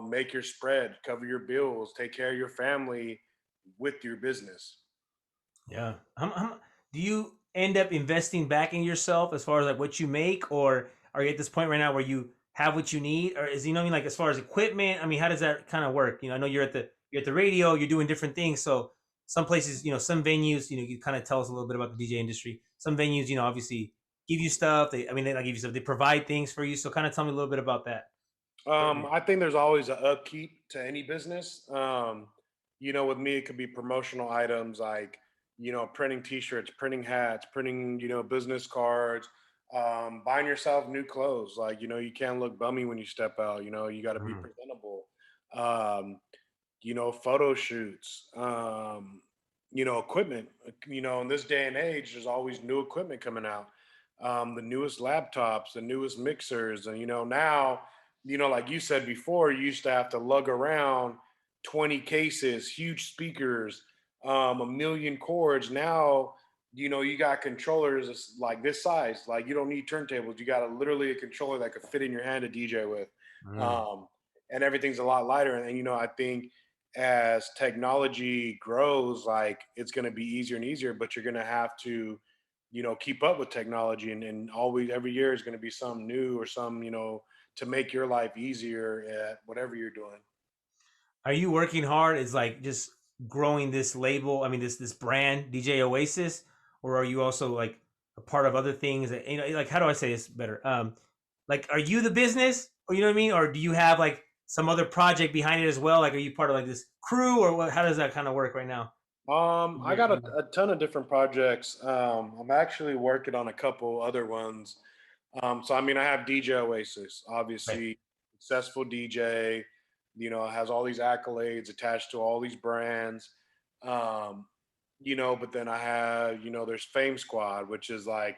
make your spread, cover your bills, take care of your family with your business. Yeah. Do you end up investing back in yourself as far as like what you make, or are you at this point right now where you have what you need, or is, you know what I mean, like as far as equipment? I mean, how does that kind of work? I know you're at the radio, you're doing different things. So some places, some venues, you kind of tell us a little bit about the DJ industry. Some venues, obviously give you stuff. They not give you stuff. They provide things for you. So kind of tell me a little bit about that. I think there's always an upkeep to any business. With me, it could be promotional items like, printing T-shirts, printing hats, printing, business cards, buying yourself new clothes. Like, you can't look bummy when you step out. You got to be Mm. presentable. Um, Photo shoots. Equipment. In this day and age, there's always new equipment coming out. The newest laptops, the newest mixers, and now like you said before, you used to have to lug around 20 cases, huge speakers, a million cords. Now, you got controllers like this size. Like, you don't need turntables. You got literally a controller that could fit in your hand to DJ with. Mm. Um, and everything's a lot lighter. And, I think as technology grows, like, it's going to be easier and easier, but you're going to have to, keep up with technology, and always every year is going to be some new or some, to make your life easier at whatever you're doing. Are you working hard? Is like just growing this label? I mean, this brand, DJ Oasis, or are you also like a part of other things? That, like how do I say this better? Like, are you the business, or you know what I mean, or do you have like some other project behind it as well? Like, are you part of like this crew, or what? How does that kind of work right now? I got a ton of different projects. I'm actually working on a couple other ones. So I mean, I have DJ Oasis, Right. obviously successful DJ. Has all these accolades attached to all these brands. Um, but then I have, there's Fame Squad, which is like,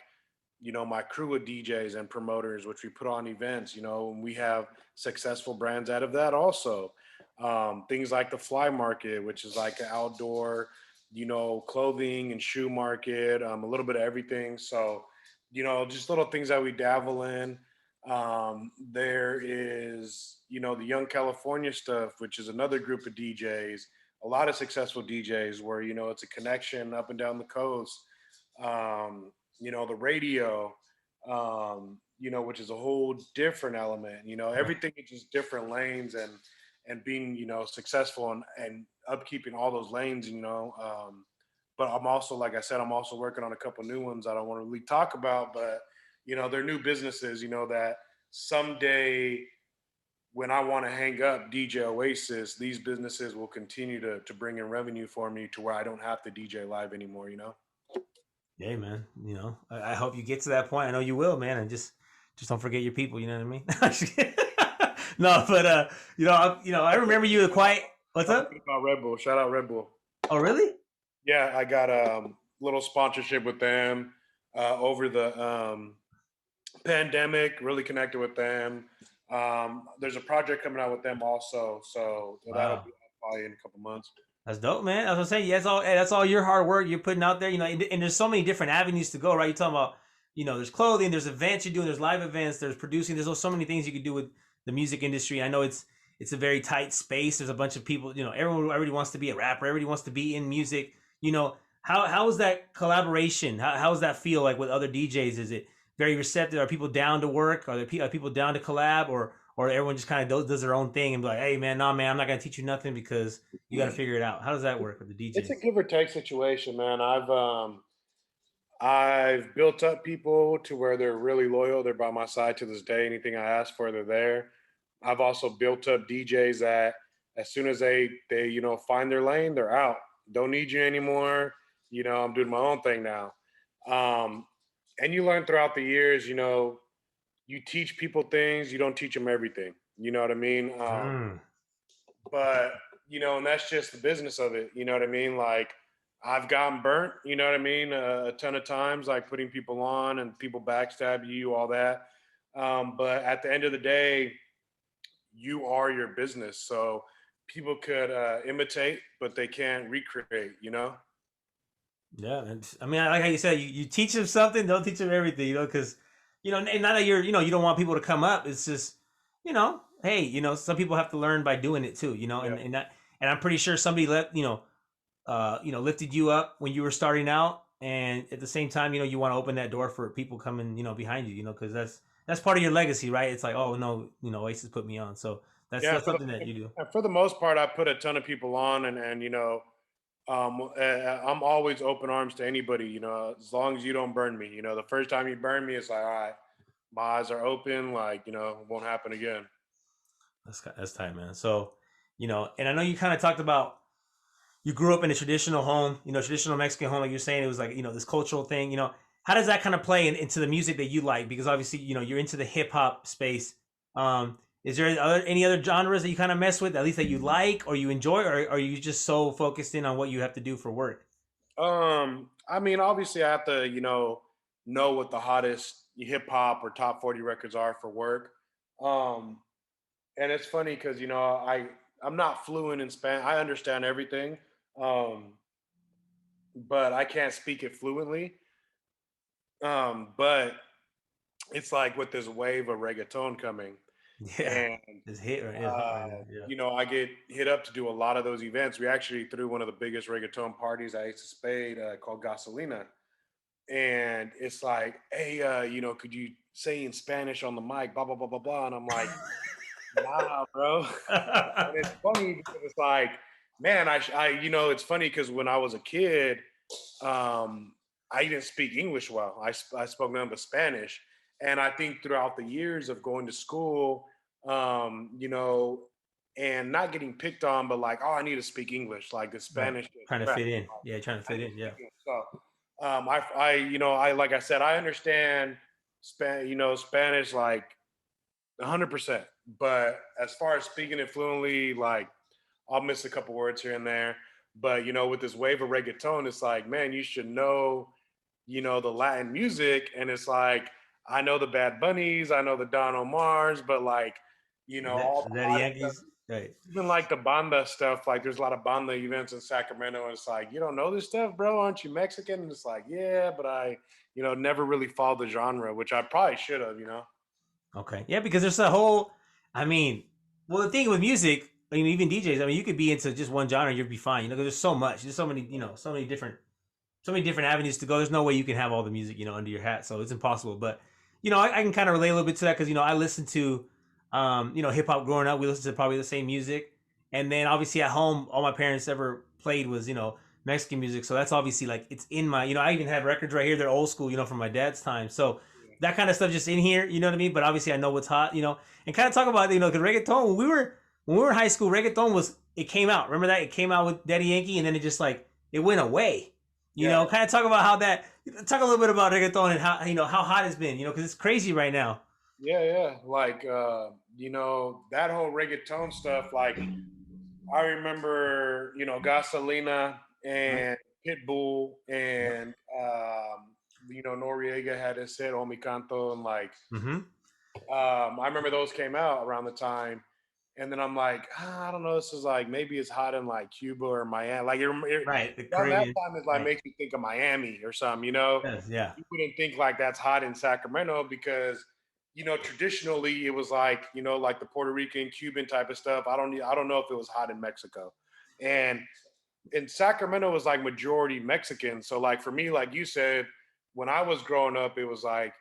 my crew of DJs and promoters, which we put on events, and we have successful brands out of that also. Things like the Fly Market, which is like an outdoor, clothing and shoe market, a little bit of everything. So, just little things that we dabble in. There is, the Young California stuff, which is another group of DJs, a lot of successful DJs where, it's a connection up and down the coast. Um, the radio, which is a whole different element. Right. Everything is just different lanes, and being, successful and upkeeping all those lanes. But I'm also, like I said, I'm also working on a couple new ones I don't want to really talk about, but they're new businesses. That someday when I want to hang up DJ Oasis, these businesses will continue to bring in revenue for me to where I don't have to DJ live anymore. Yeah, man. I hope you get to that point. I know you will, man. And just don't forget your people. You know what I mean? No, but I remember you were quiet. What's I'm up? thinking about Red Bull. Shout out Red Bull. Oh, really? Yeah, I got a little sponsorship with them over the pandemic. Really connected with them. There's a project coming out with them also, so that'll Wow. be out probably in a couple months. That's dope, man. That's what I'm saying. Yeah, that's all your hard work you're putting out there. And there's so many different avenues to go, right? You're talking about, there's clothing, there's events you're doing, there's live events, there's producing. There's so many things you could do with the music industry. I know it's a very tight space. There's a bunch of people. Everybody wants to be a rapper. Everybody wants to be in music. How is that collaboration? How does that feel like with other DJs? Is it very receptive? Are people down to work? Are people down to collab, or everyone just kind of does their own thing and be like, hey, man, nah, man, I'm not gonna teach you nothing because you got to figure it out. How does that work with the It's a DJs? give or take situation, man. I've built up people to where they're really loyal. They're by my side to this day. Anything I ask for, they're there. I've also built up DJs that as soon as they find their lane, they're out. Don't need you anymore. I'm doing my own thing now. Um, and you learn throughout the years. You teach people things. You don't teach them everything. You know what I mean? Mm. But and that's just the business of it. You know what I mean? Like I've gotten burnt. You know what I mean? A ton of times, like putting people on and people backstab you, all that. But at the end of the day, you are your business. So people could imitate, but they can't recreate. Yeah, and I mean, I like how you said you teach them something, don't teach them everything, because and not that you don't want people to come up. It's just, hey, some people have to learn by doing it too, Yeah. and I'm pretty sure somebody lifted you up when you were starting out, and at the same time, you want to open that door for people coming, behind you, because that's part of your legacy, right? It's like, oh no, Oasis put me on, so Yeah. that's something that you do. For the most part, I put a ton of people on, and I'm always open arms to anybody. As long as you don't burn me. The first time you burn me, it's like, all right, my eyes are open. Like, it won't happen again. That's tight, man. So, and I know you kind of talked about you grew up in a traditional home, traditional Mexican home, like you're saying, it was like, this cultural thing, how does that kind of play into the music that you like? Because obviously, you're into the hip hop space. Is there any other genres that you kind of mess with, at least that you like or you enjoy, or are you just so focused in on what you have to do for work? I mean, obviously, I have to, know what the hottest hip hop or top 40 records are for work. Um, and it's funny because I'm not fluent in Spanish. I understand everything, um, but I can't speak it fluently. But it's like with this wave of reggaeton coming, Yeah, and it's hit right, it's hot right now. Yeah. I get hit up to do a lot of those events. We actually threw one of the biggest reggaeton parties I used to spade called Gasolina, and it's like, hey, could you say in Spanish on the mic, blah blah blah blah blah, and I'm like, nah, bro. And it's funny because it's like, man, it's funny because when I was a kid, um, I didn't speak English well. I spoke nothing but Spanish. And I think throughout the years of going to school, um, you know, and not getting picked on, but like, oh, I need to speak English, like the Right, Spanish. trying to fit in. Yeah, trying to I fit need to in. Yeah. speak English. So, like I said, I understand Spanish like 100%. But as far as speaking it fluently, like I'll miss a couple words here and there. But with this wave of reggaeton, it's like, man, you should know, the Latin music. And it's like, I know the Bad Bunnies, I know the Don Omars, but like, all the Daddy hottest stuff, Yankees. Right. even like the banda stuff, like there's a lot of banda events in Sacramento. And it's like, you don't know this stuff, bro? Aren't you Mexican? And it's like, yeah, but I, never really followed the genre, which I probably should have. Okay. Yeah, because there's a whole. I mean, well, the thing with music, I mean, even DJs. I mean, you could be into just one genre, you'd be fine. Because there's so much. There's so many. So many different avenues to go. There's no way you can have all the music, under your hat. So it's impossible. But I can kind of relate a little bit to that because I listened to, hip hop growing up. We listened to probably the same music, and then obviously at home, all my parents ever played was Mexican music. So that's obviously like it's in my. I even have records right here. They're old school, from my dad's time. So that kind of stuff just in here. You know what I mean? But obviously I know what's hot. And kind of talk about because reggaeton when we were in high school, reggaeton it came out. Remember that it came out with Daddy Yankee, and then it just like it went away. Yeah. Kind of talk about how that. Talk a little bit about reggaeton and how hot it's been. Because it's crazy right now. Yeah. Like, that whole reggaeton stuff, like, I remember, Gasolina and Pitbull and, Noriega had his hit, Omi Canto, and like, Mm-hmm. I remember those came out around the time. And then I'm like, I don't know, this is like, maybe it's hot in like Cuba or Miami. Like, Right, the around that Caribbean. time, it like Right. makes you think of Miami or something, Yes, yeah. You wouldn't think like that's hot in Sacramento because traditionally it was like like the Puerto Rican, Cuban type of stuff. I don't know if it was hot in Mexico, and in Sacramento was like majority Mexican. So like for me, like you said, when I was growing up, it was like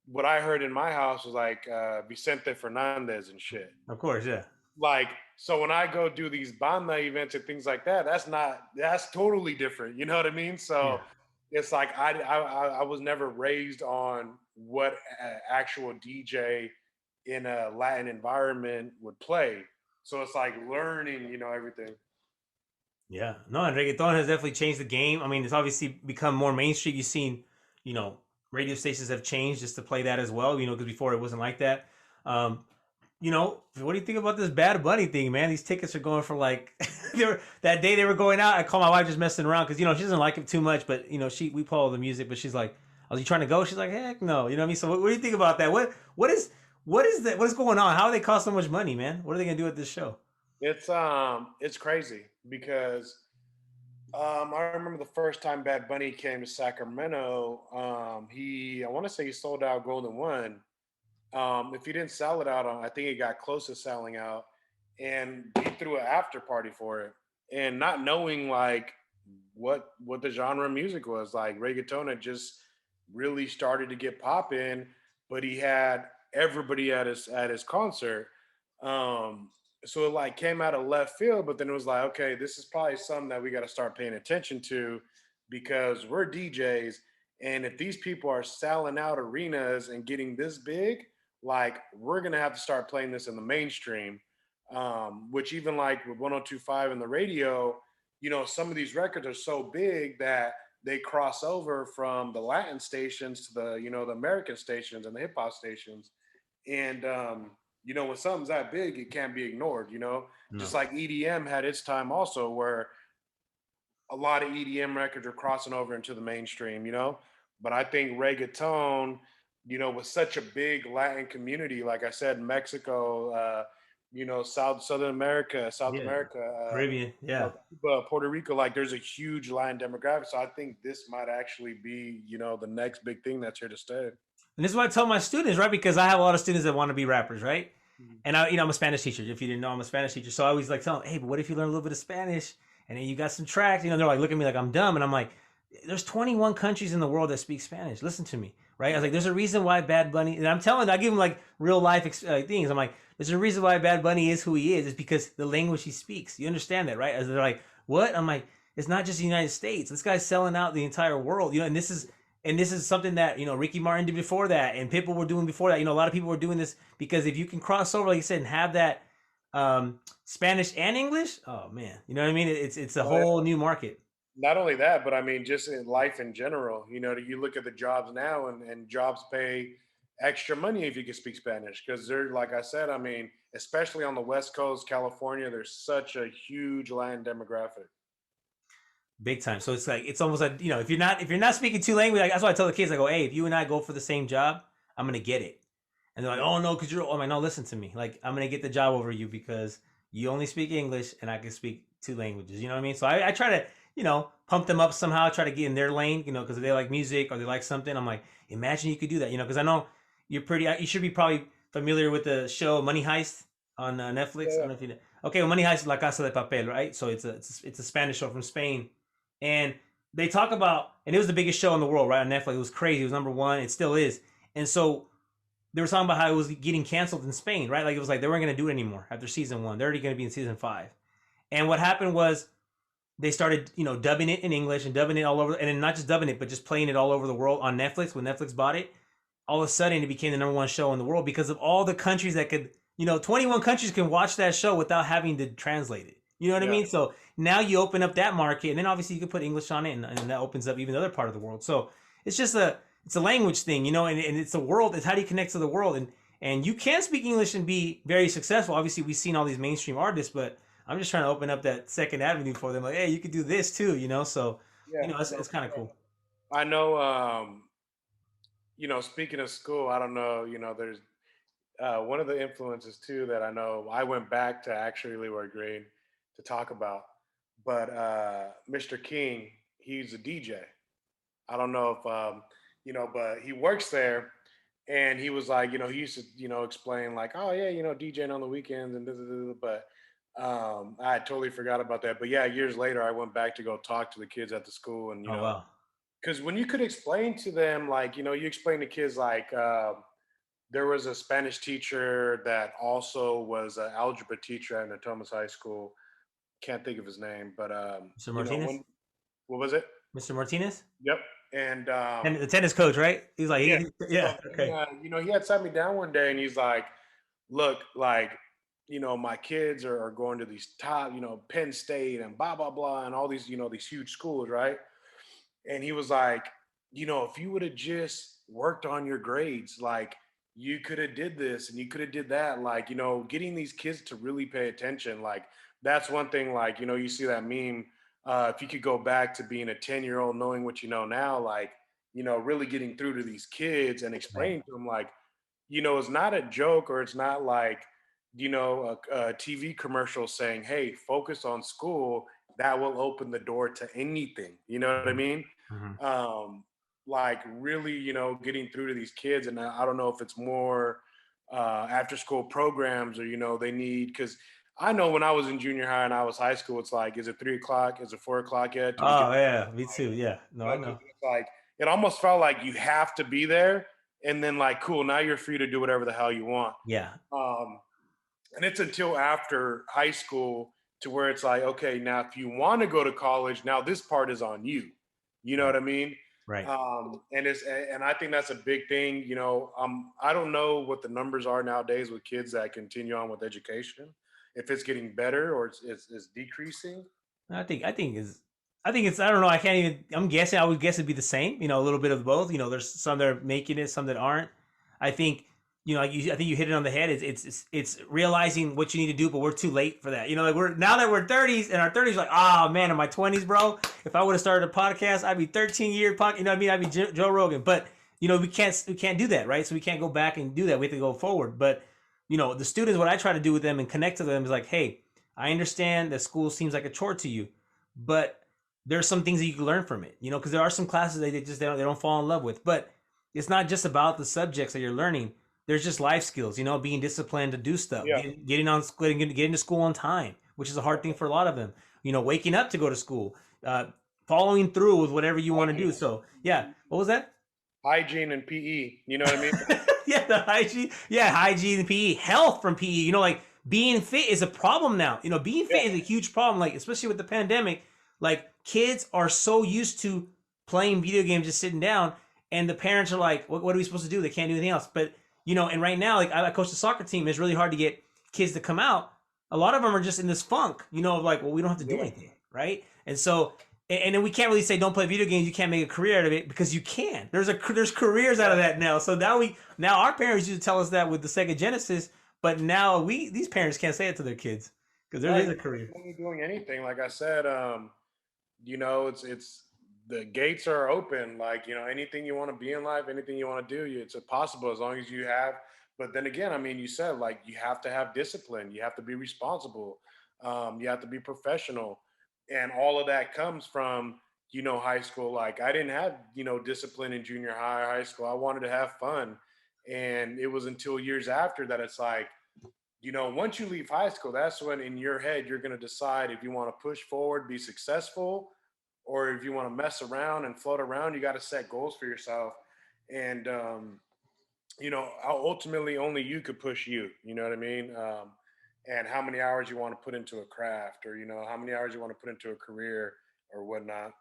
what I heard in my house was like Vicente Fernandez and shit. Of course, yeah. Like so when I go do these banda events and things like that, that's totally different. You know what I mean? So Yeah. it's like I was never raised on what actual DJ in a Latin environment would play. So it's like learning, everything. Yeah, no, and reggaeton has definitely changed the game. I mean, it's obviously become more mainstream. You've seen, you know, radio stations have changed just to play that as well. Because before it wasn't like that. Um, what do you think about this Bad Bunny thing, man? These tickets are going for like that day they were going out. I called my wife just messing around because she doesn't like him too much, but we follow the music, but she's like, "Are you trying to go?" She's like, "Heck no," you know what I mean. So what do you think about that? What is that? What is going on? How do they cost so much money, man? What are they gonna do at this show? It's crazy because I remember the first time Bad Bunny came to Sacramento. I want to say he sold out Golden One. If he didn't sell it out, I think it got close to selling out, and he threw an after party for it, and not knowing like what the genre of music was. Like reggaeton had just really started to get popping, but he had everybody at his concert. Um, so it like came out of left field, but then it was like, okay, this is probably something that we got to start paying attention to because we're DJs, and if these people are selling out arenas and getting this big, like we're gonna have to start playing this in the mainstream. Which even like with 1025 and the radio, some of these records are so big that they cross over from the Latin stations to the American stations and the hip hop stations. And when something's that big, it can't be ignored. Just No. like EDM had its time also, where a lot of EDM records are crossing over into the mainstream. But I think reggaeton, with such a big Latin community, like I said, Mexico, South Yeah, America, Caribbean. Yeah. Cuba, Puerto Rico, like there's a huge Latin demographic. So I think this might actually be, the next big thing that's here to stay. And this is what I tell my students, right? Because I have a lot of students that want to be rappers, right? And I'm a Spanish teacher. If you didn't know, I'm a Spanish teacher. So I always like tell them, hey, but what if you learn a little bit of Spanish and then you got some tracks? They're like, look at me like I'm dumb. And I'm like, there's 21 countries in the world that speak Spanish. Listen to me, right? I was like, there's a reason why Bad Bunny, and I give them like real life things. I'm like, there's a reason why Bad Bunny is who he is. It's because the language he speaks. You understand that, right? As they're like, what? I'm like, it's not just the United States. This guy's selling out the entire world, and this is something that Ricky Martin did before that, and people were doing before that. A lot of people were doing this because if you can cross over, like you said, and have that Spanish and English, oh man, you know what I mean? It's a Well, whole new market. not only that, but I mean, just in life in general, you look at the jobs now, and jobs pay extra money if you can speak Spanish because they're, like I said, I mean, especially on the West Coast, California, there's such a huge Latin demographic. Big time. So it's like it's almost like if you're not speaking two languages, like, that's why I tell the kids I go, hey, if you and I go for the same job, I'm gonna get it. And they're like, oh no, because I'm like, no, listen to me. Like I'm gonna get the job over you because you only speak English and I can speak two languages. You know what I mean? So I try to pump them up somehow. Try to get in their lane. Because they like music or they like something. I'm like, imagine you could do that. Because I know you should be probably familiar with the show Money Heist on Netflix. I don't Yeah. know if you know. Okay, well, Money Heist is La Casa de Papel, right? So it's a Spanish show from Spain, and they talk about, and it was the biggest show in the world, right, on Netflix. It was crazy. It was number one. It still is. And so they were talking about how it was getting canceled in Spain, right? Like it was like they weren't going to do it anymore after season one. They're already going to be in season five. And what happened was they started, dubbing it in English and dubbing it all over, and then not just dubbing it, but just playing it all over the world on Netflix. When Netflix bought it, all of a sudden it became the number one show in the world because of all the countries that could, 21 countries can watch that show without having to translate it. You know what I Yeah. mean? So now you open up that market, and then obviously you can put English on it, and that opens up even the other part of the world. So it's just it's a language thing, and it's a world. It's how do you connect to the world, and you can speak English and be very successful. Obviously, we've seen all these mainstream artists, but I'm just trying to open up that second avenue for them. Like, hey, you could do this too. So Yeah. it's kind of cool. I know, speaking of school, I don't know, there's one of the influences too that I know I went back to actually Leroy Green to talk about. But Mr. King, he's a DJ. I don't know if but he works there, and he was like, he used to, explain like, oh yeah, DJing on the weekends and this, but I totally forgot about that. But yeah, years later, I went back to go talk to the kids at the school, and Oh wow. because when you could explain to them, like, you explain to kids like. There was a Spanish teacher that also was an algebra teacher at Natomas High School. Can't think of his name, but Mr. Martinez. when what was it? Mr. Martinez. Yep. And And the tennis coach, right? He's like, yeah, yeah, so okay. he had sat me down one day and he's like, look, like, my kids are going to these top, Penn State and blah, blah, blah, and all these, these huge schools, right? And he was like, if you would have just worked on your grades, like you could have did this and you could have did that, like, getting these kids to really pay attention. Like that's one thing, like, you see that meme, if you could go back to being a 10-year-old, knowing what you know now, like, really getting through to these kids and Right. explaining to them, like, it's not a joke or it's not like, a TV commercial saying, hey, focus on school. That will open the door to anything. You know what I Mhm. mean? Mhm. Um, like really, getting through to these kids. And I don't know if it's more after school programs or, they need, because I know when I was in junior high and I was high school, it's like, is it 3 o'clock? Is it 4 o'clock yet? Do we get Oh yeah, me too. Yeah. No, I 'cause know. it's like it almost felt like you have to be there, and then like, cool, now you're free to do whatever the hell you want. Yeah. Um, and it's until after high school to where it's like, okay, now if you want to go to college, now this part is on you. You know Right. what I mean? Right. And I think that's a big thing. I don't know what the numbers are nowadays with kids that continue on with education, if it's getting better or it's decreasing. I think it's I don't know. I can't even. I'm guessing. I would guess it'd be the same. A little bit of both. There's some that are making it, some that aren't. I think I think you hit it on the head. It's realizing what you need to do, but we're too late for that. Like we're now that we're 30s and our 30s, like, oh man, in my 20s, bro. If I would have started a podcast, I'd be 13-year podcast. You know what I mean? I'd be Joe Rogan. But we can't do that, right? So we can't go back and do that. We have to go forward. But the students, what I try to do with them and connect to them is like, hey, I understand that school seems like a chore to you, but there's some things that you can learn from it, because there are some classes that they don't fall in love with. But it's not just about the subjects that you're learning. There's just life skills, being disciplined to do stuff, Yeah. getting to school on time, which is a hard thing for a lot of them. Waking up to go to school, uh, following through with whatever you want to do. So yeah, what was that? Hygiene and PE. You know what I mean? Yeah, the hygiene. Yeah, hygiene and PE, health from PE. Like being fit is a problem now. Being Yeah. fit is a huge problem. Like especially with the pandemic, like kids are so used to playing video games, just sitting down, and the parents are like, "What are we supposed to do? They can't do anything else." But and right now, like I coach the soccer team, it's really hard to get kids to come out. A lot of them are just in this funk, of like, well, we don't have to do Yeah. anything, right? And so and then we can't really say don't play video games. You can't make a career out of it because you can. There's careers out of that now. So now our parents used to tell us that with the Sega Genesis, but now these parents can't say it to their kids because there Right. is a career. When you're doing anything, like I said, it's the gates are open. Like, anything you want to be in life, anything you want to do, it's possible as long as you have. But then again, I mean, you said like you have to have discipline, you have to be responsible, you have to be professional, and all of that comes from high school. Like I didn't have discipline in junior high, high school. I wanted to have fun, and it was until years after that it's like once you leave high school, that's when in your head you're going to decide if you want to push forward, be successful, or if you want to mess around and float around. You got to set goals for yourself. And, ultimately only you could push you, you know what I mean? And how many hours you want to put into a craft or, how many hours you want to put into a career or whatnot.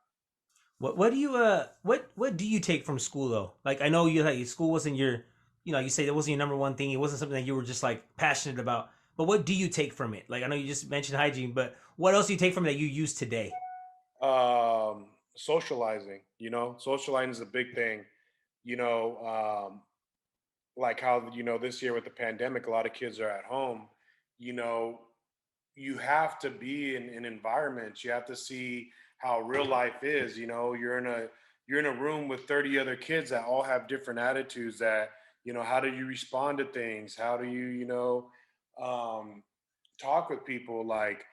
What do you take from school though? Like I know school wasn't your you say that wasn't your number one thing. It wasn't something that you were just like passionate about. But what do you take from it? Like I know you just mentioned hygiene, but what else do you take from it that you use today? Socializing, socializing is a big thing, you know, like how this year with the pandemic a lot of kids are at home. you know you have to be in environments. You have to see how real life is. You're in a room with 30 other kids that all have different attitudes. That how do you respond to things? How do you um, talk with people? Like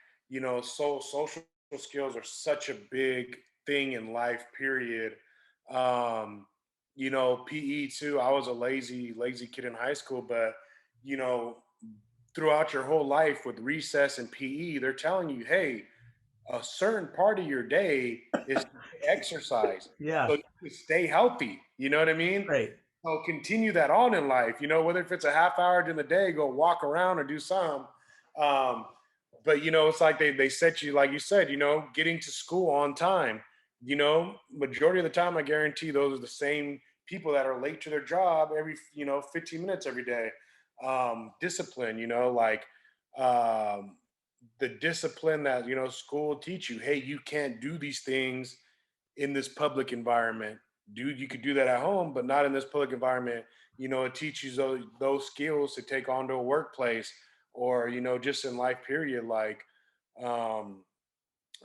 so social skills are such a big thing in life, period. um PE too. I was a lazy kid in high school, but you know throughout your whole life with recess and PE, they're telling you, hey, a certain part of your day is to exercise. Yeah, So you can stay healthy. You know what I mean? right. So continue that on in life. Whether if it's a half hour during the day, go walk around or do some. Um, but it's like they set you, like you said, getting to school on time. majority of the time, I guarantee those are the same people that are late to their job every, 15 minutes every day. Discipline, like um, the discipline that, school will teach you. Hey, you can't do these things in this public environment. Dude, you could do that at home, but not in this public environment. It teaches those skills to take onto a workplace or, just in life, period. Like, um,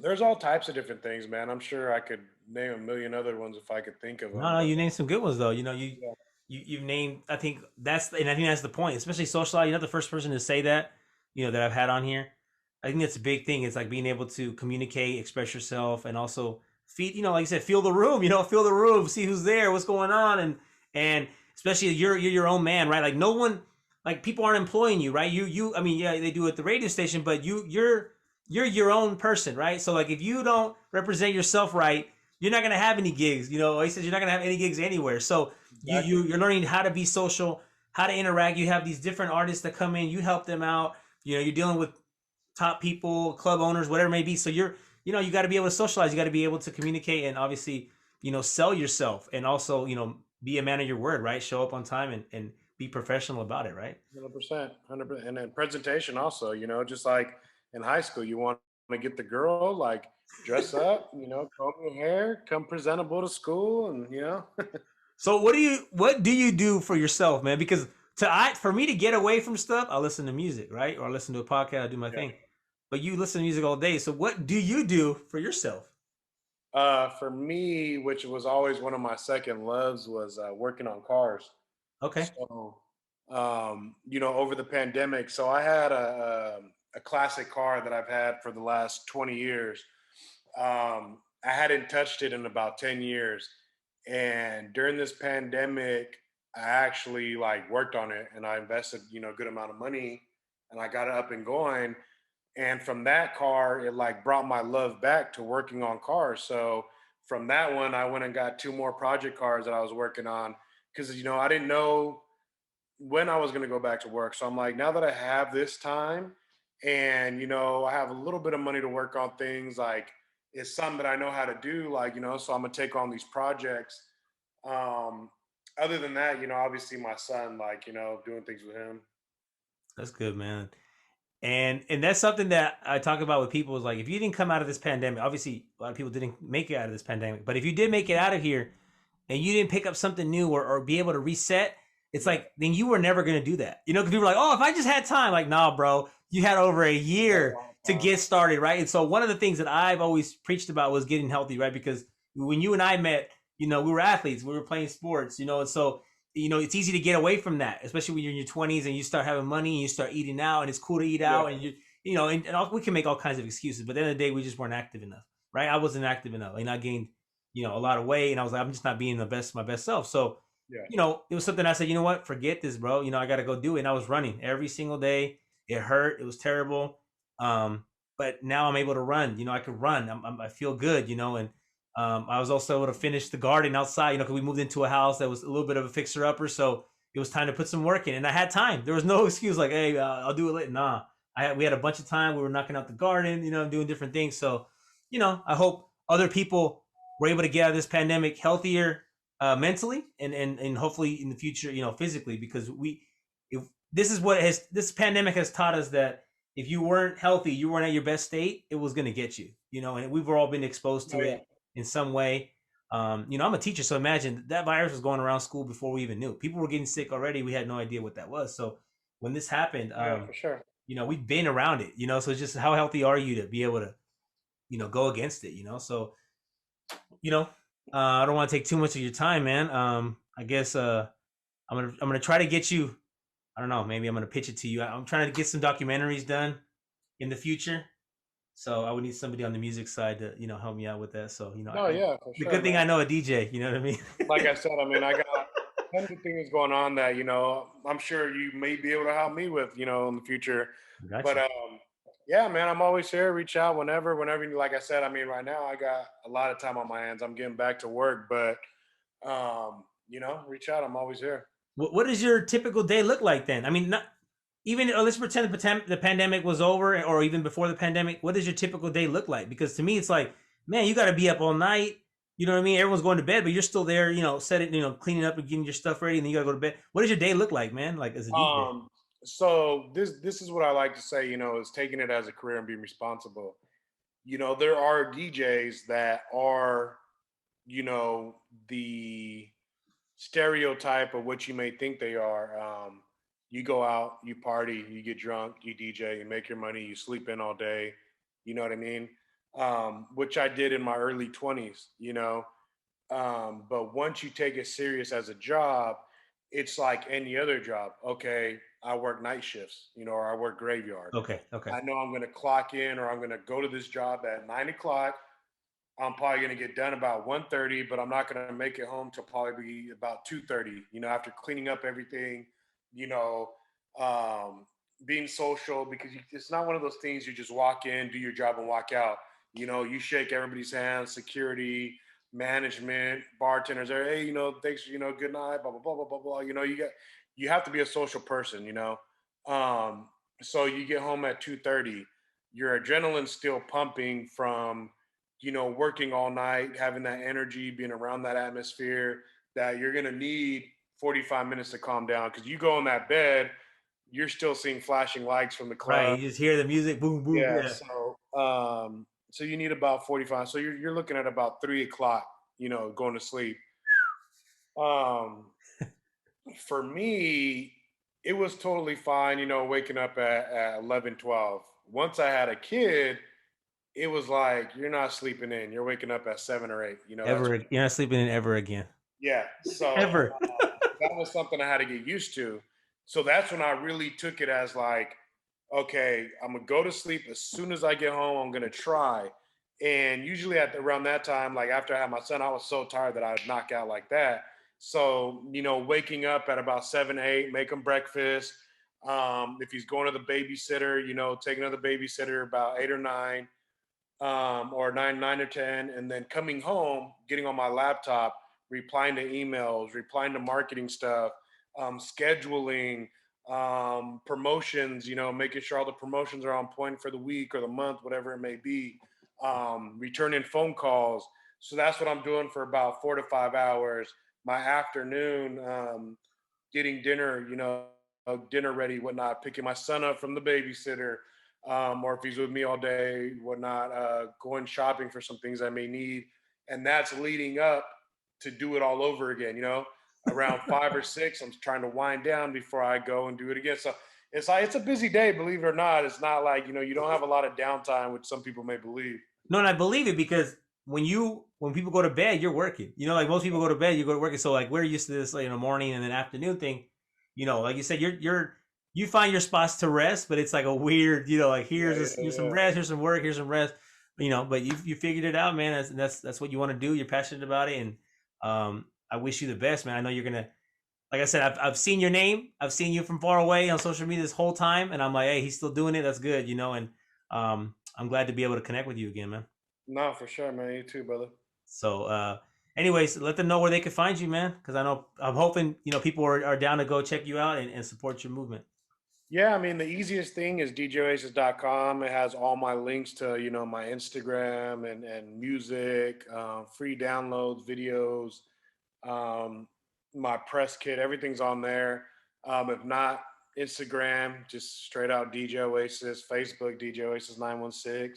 there's all types of different things, man. I'm sure I could name a million other ones if I could think of No, them. no, But you named some good ones though. yeah, You've named. I think that's the point, especially social. You're not the first person to say that. That I've had on here. I think that's a big thing. It's like being able to communicate, express yourself, and also feed. Like you said, feel the room. Feel the room, see who's there, what's going on, and especially you're your own man, right? Like no one, like people aren't employing you, right? You. I mean, yeah, they do at the radio station, but you're your own person, right? So like if you don't represent yourself right, you're not gonna have any gigs. He says you're not gonna have any gigs anywhere. So exactly. you're learning how to be social, how to interact. You have these different artists that come in, you help them out. You're dealing with top people, club owners, whatever it may be. So you got to be able to socialize. You got to be able to communicate and obviously, sell yourself and also, be a man of your word, right? Show up on time and be professional about it, right? 100%, 100%. And then presentation also, just like in high school, you want to get the girl, like dress up, comb your hair, come presentable to school, and. So what do you do for yourself, man? Because for me to get away from stuff, I listen to music, right? Or I listen to a podcast, I do my Yeah. thing. But you listen to music all day. So what do you do for yourself? For me, which was always one of my second loves, was working on cars. Okay. So, over the pandemic, so I had a classic car that I've had for the last 20 years. I hadn't touched it in about 10 years. And during this pandemic, I actually like worked on it and I invested, a good amount of money and I got it up and going. And from that car, it like brought my love back to working on cars. So from that one, I went and got two more project cars that I was working on because, I didn't know when I was going to go back to work. So I'm like, now that I have this time and, I have a little bit of money to work on things, like it's something that I know how to do, like, so I'm going to take on these projects. Um, Other than that, obviously my son, like, doing things with him. That's good, man. And that's something that I talk about with people is like if you didn't come out of this pandemic, obviously a lot of people didn't make it out of this pandemic, but if you did make it out of here and you didn't pick up something new or be able to reset, it's Yeah. like then you were never gonna do that. Because people are like, oh, if I just had time, like, nah, bro, you had over a That's a year long to time. get started, right? And so one of the things that I've always preached about was getting healthy, right? Because when you and I met, we were athletes, we were playing sports, and so it's easy to get away from that, especially when you're in your 20s and you start having money and you start eating out and it's cool to eat Yeah. out and we can make all kinds of excuses, but at the end of the day, we just weren't active enough, right? I wasn't active enough and I gained, a lot of weight and I was like, I'm just not being my best self. So, Yeah. it was something I said, you know what, forget this, bro. I got to go do it. And I was running every single day. It hurt. It was terrible. But now I'm able to run, I could run. I feel good, and I was also able to finish the garden outside, because we moved into a house that was a little bit of a fixer upper. So it was time to put some work in, and I had time. There was no excuse like, hey, I'll do it later. Nah, we had a bunch of time. We were knocking out the garden, doing different things. So, I hope other people were able to get out of this pandemic healthier, mentally, and hopefully in the future, physically, because if this pandemic has taught us that if you weren't healthy, you weren't at your best state, it was going to get you, and we've all been exposed Oh to yeah. it in some way. I'm a teacher, so imagine that virus was going around school before we even knew. People were getting sick already. We had no idea what that was. So when this happened, Yeah, for sure. we've been around it, so it's just how healthy are you to be able to, go against it, So, you know, I don't want to take too much of your time, man. I guess I'm gonna try to get you. I don't know. Maybe I'm gonna pitch it to you. I'm trying to get some documentaries done in the future. So I would need somebody on the music side to, help me out with that. So, No, yeah, for the sure, good thing man. I know a DJ, you know what I mean? Like I said, I mean, I got tons of things going on that, I'm sure you may be able to help me with, in the future. But Gotcha. yeah, man, I'm always here. Reach out whenever you, like I said, I mean, right now I got a lot of time on my hands. I'm getting back to work, but reach out. I'm always here. What does your typical day look like then? I mean, not even let's pretend the pandemic was over, or even before the pandemic. What does your typical day look like? Because to me, it's like, man, you got to be up all night. You know what I mean? Everyone's going to bed, but you're still there, setting, cleaning up and getting your stuff ready, and then you gotta go to bed. What does your day look like, man? Like as a DJ? So this is what I like to say, is taking it as a career and being responsible. There are DJs that are, the stereotype of what you may think they are. You go out, you party, you get drunk, you DJ, you make your money, you sleep in all day. You know what I mean? Which I did in my early 20s, but once you take it serious as a job, it's like any other job. Okay, I work night shifts, or I work graveyard. Okay, okay. I know I'm going to clock in or I'm going to go to this job at 9 o'clock. I'm probably going to get done about 1:30, but I'm not going to make it home till probably be about 2:30, after cleaning up everything, you know, um, being social, because it's not one of those things you just walk in, do your job and walk out. You shake everybody's hands, security, management, bartenders, hey, thanks, good night, blah, blah, blah, blah, blah, blah. You have to be a social person, Um, so you get home at 2:30, your adrenaline's still pumping from, working all night, having that energy, being around that atmosphere, that you're going to need 45 minutes to calm down. Because you go in that bed, you're still seeing flashing lights from the Right. club. You just hear the music, boom, boom. Yeah. Yeah. So you need about 45. So you're looking at about 3 o'clock, going to sleep. Um, for me, it was totally fine, waking up at 11, 12. Once I had a kid, it was like you're not sleeping in. You're waking up at 7 or 8. That's Ever, you're not sleeping in ever again. yeah. So Ever. that was something I had to get used to. So that's when I really took it as like, okay, I'm gonna go to sleep as soon as I get home. I'm gonna try. And usually around that time, like after I had my son, I was so tired that I'd knock out like that. So waking up at about 7, 8, make him breakfast. If he's going to the babysitter, take another babysitter about 8 or 9, or 9 or 10, and then coming home, getting on my laptop, replying to emails, replying to marketing stuff, scheduling, promotions, making sure all the promotions are on point for the week or the month, whatever it may be, returning phone calls. So that's what I'm doing for about 4 to 5 hours. My afternoon, getting dinner, dinner ready, whatnot, picking my son up from the babysitter, or if he's with me all day, whatnot, going shopping for some things I may need. And that's leading up to do it all over again, around 5 or 6, I'm trying to wind down before I go and do it again. So it's like, it's a busy day, believe it or not. It's not like, you don't have a lot of downtime, which some people may believe. No, and I believe it because when people go to bed, you're working. Like most people go to bed, you go to work. So like we're used to this, like in the morning and then afternoon thing. Like you said, you find your spots to rest, but it's like a weird, like Yeah, yeah, here's some yeah. rest, here's some work, here's some rest. But you figured it out, man. That's what you want to do. You're passionate about it, and I wish you the best, man. I know you're gonna. Like I said, I've seen your name. I've seen you from far away on social media this whole time, and I'm like, hey, he's still doing it. That's good, And I'm glad to be able to connect with you again, man. No, for sure, man. You too, brother. So, anyways, let them know where they can find you, man. Because I'm hoping people are down to go check you out and support your movement. Yeah, I mean, the easiest thing is DJOasis.com. It has all my links to, my Instagram and music, free downloads, videos, um, my press kit, everything's on there. If not, Instagram, just straight out DJ Oasis, Facebook, DJ Oasis 916.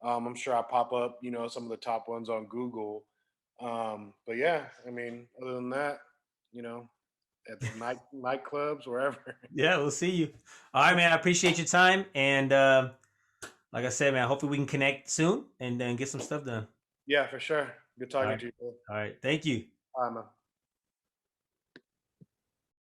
I'm sure I pop up, some of the top ones on Google. But yeah, I mean, other than that, you know, at the nightclubs, wherever. Yeah, we'll see you. All right, man. I appreciate your time, and like I said, man, hopefully we can connect soon and then get some stuff done. Yeah, for sure. Good All talking right. to you. All right. Thank you. Bye, man.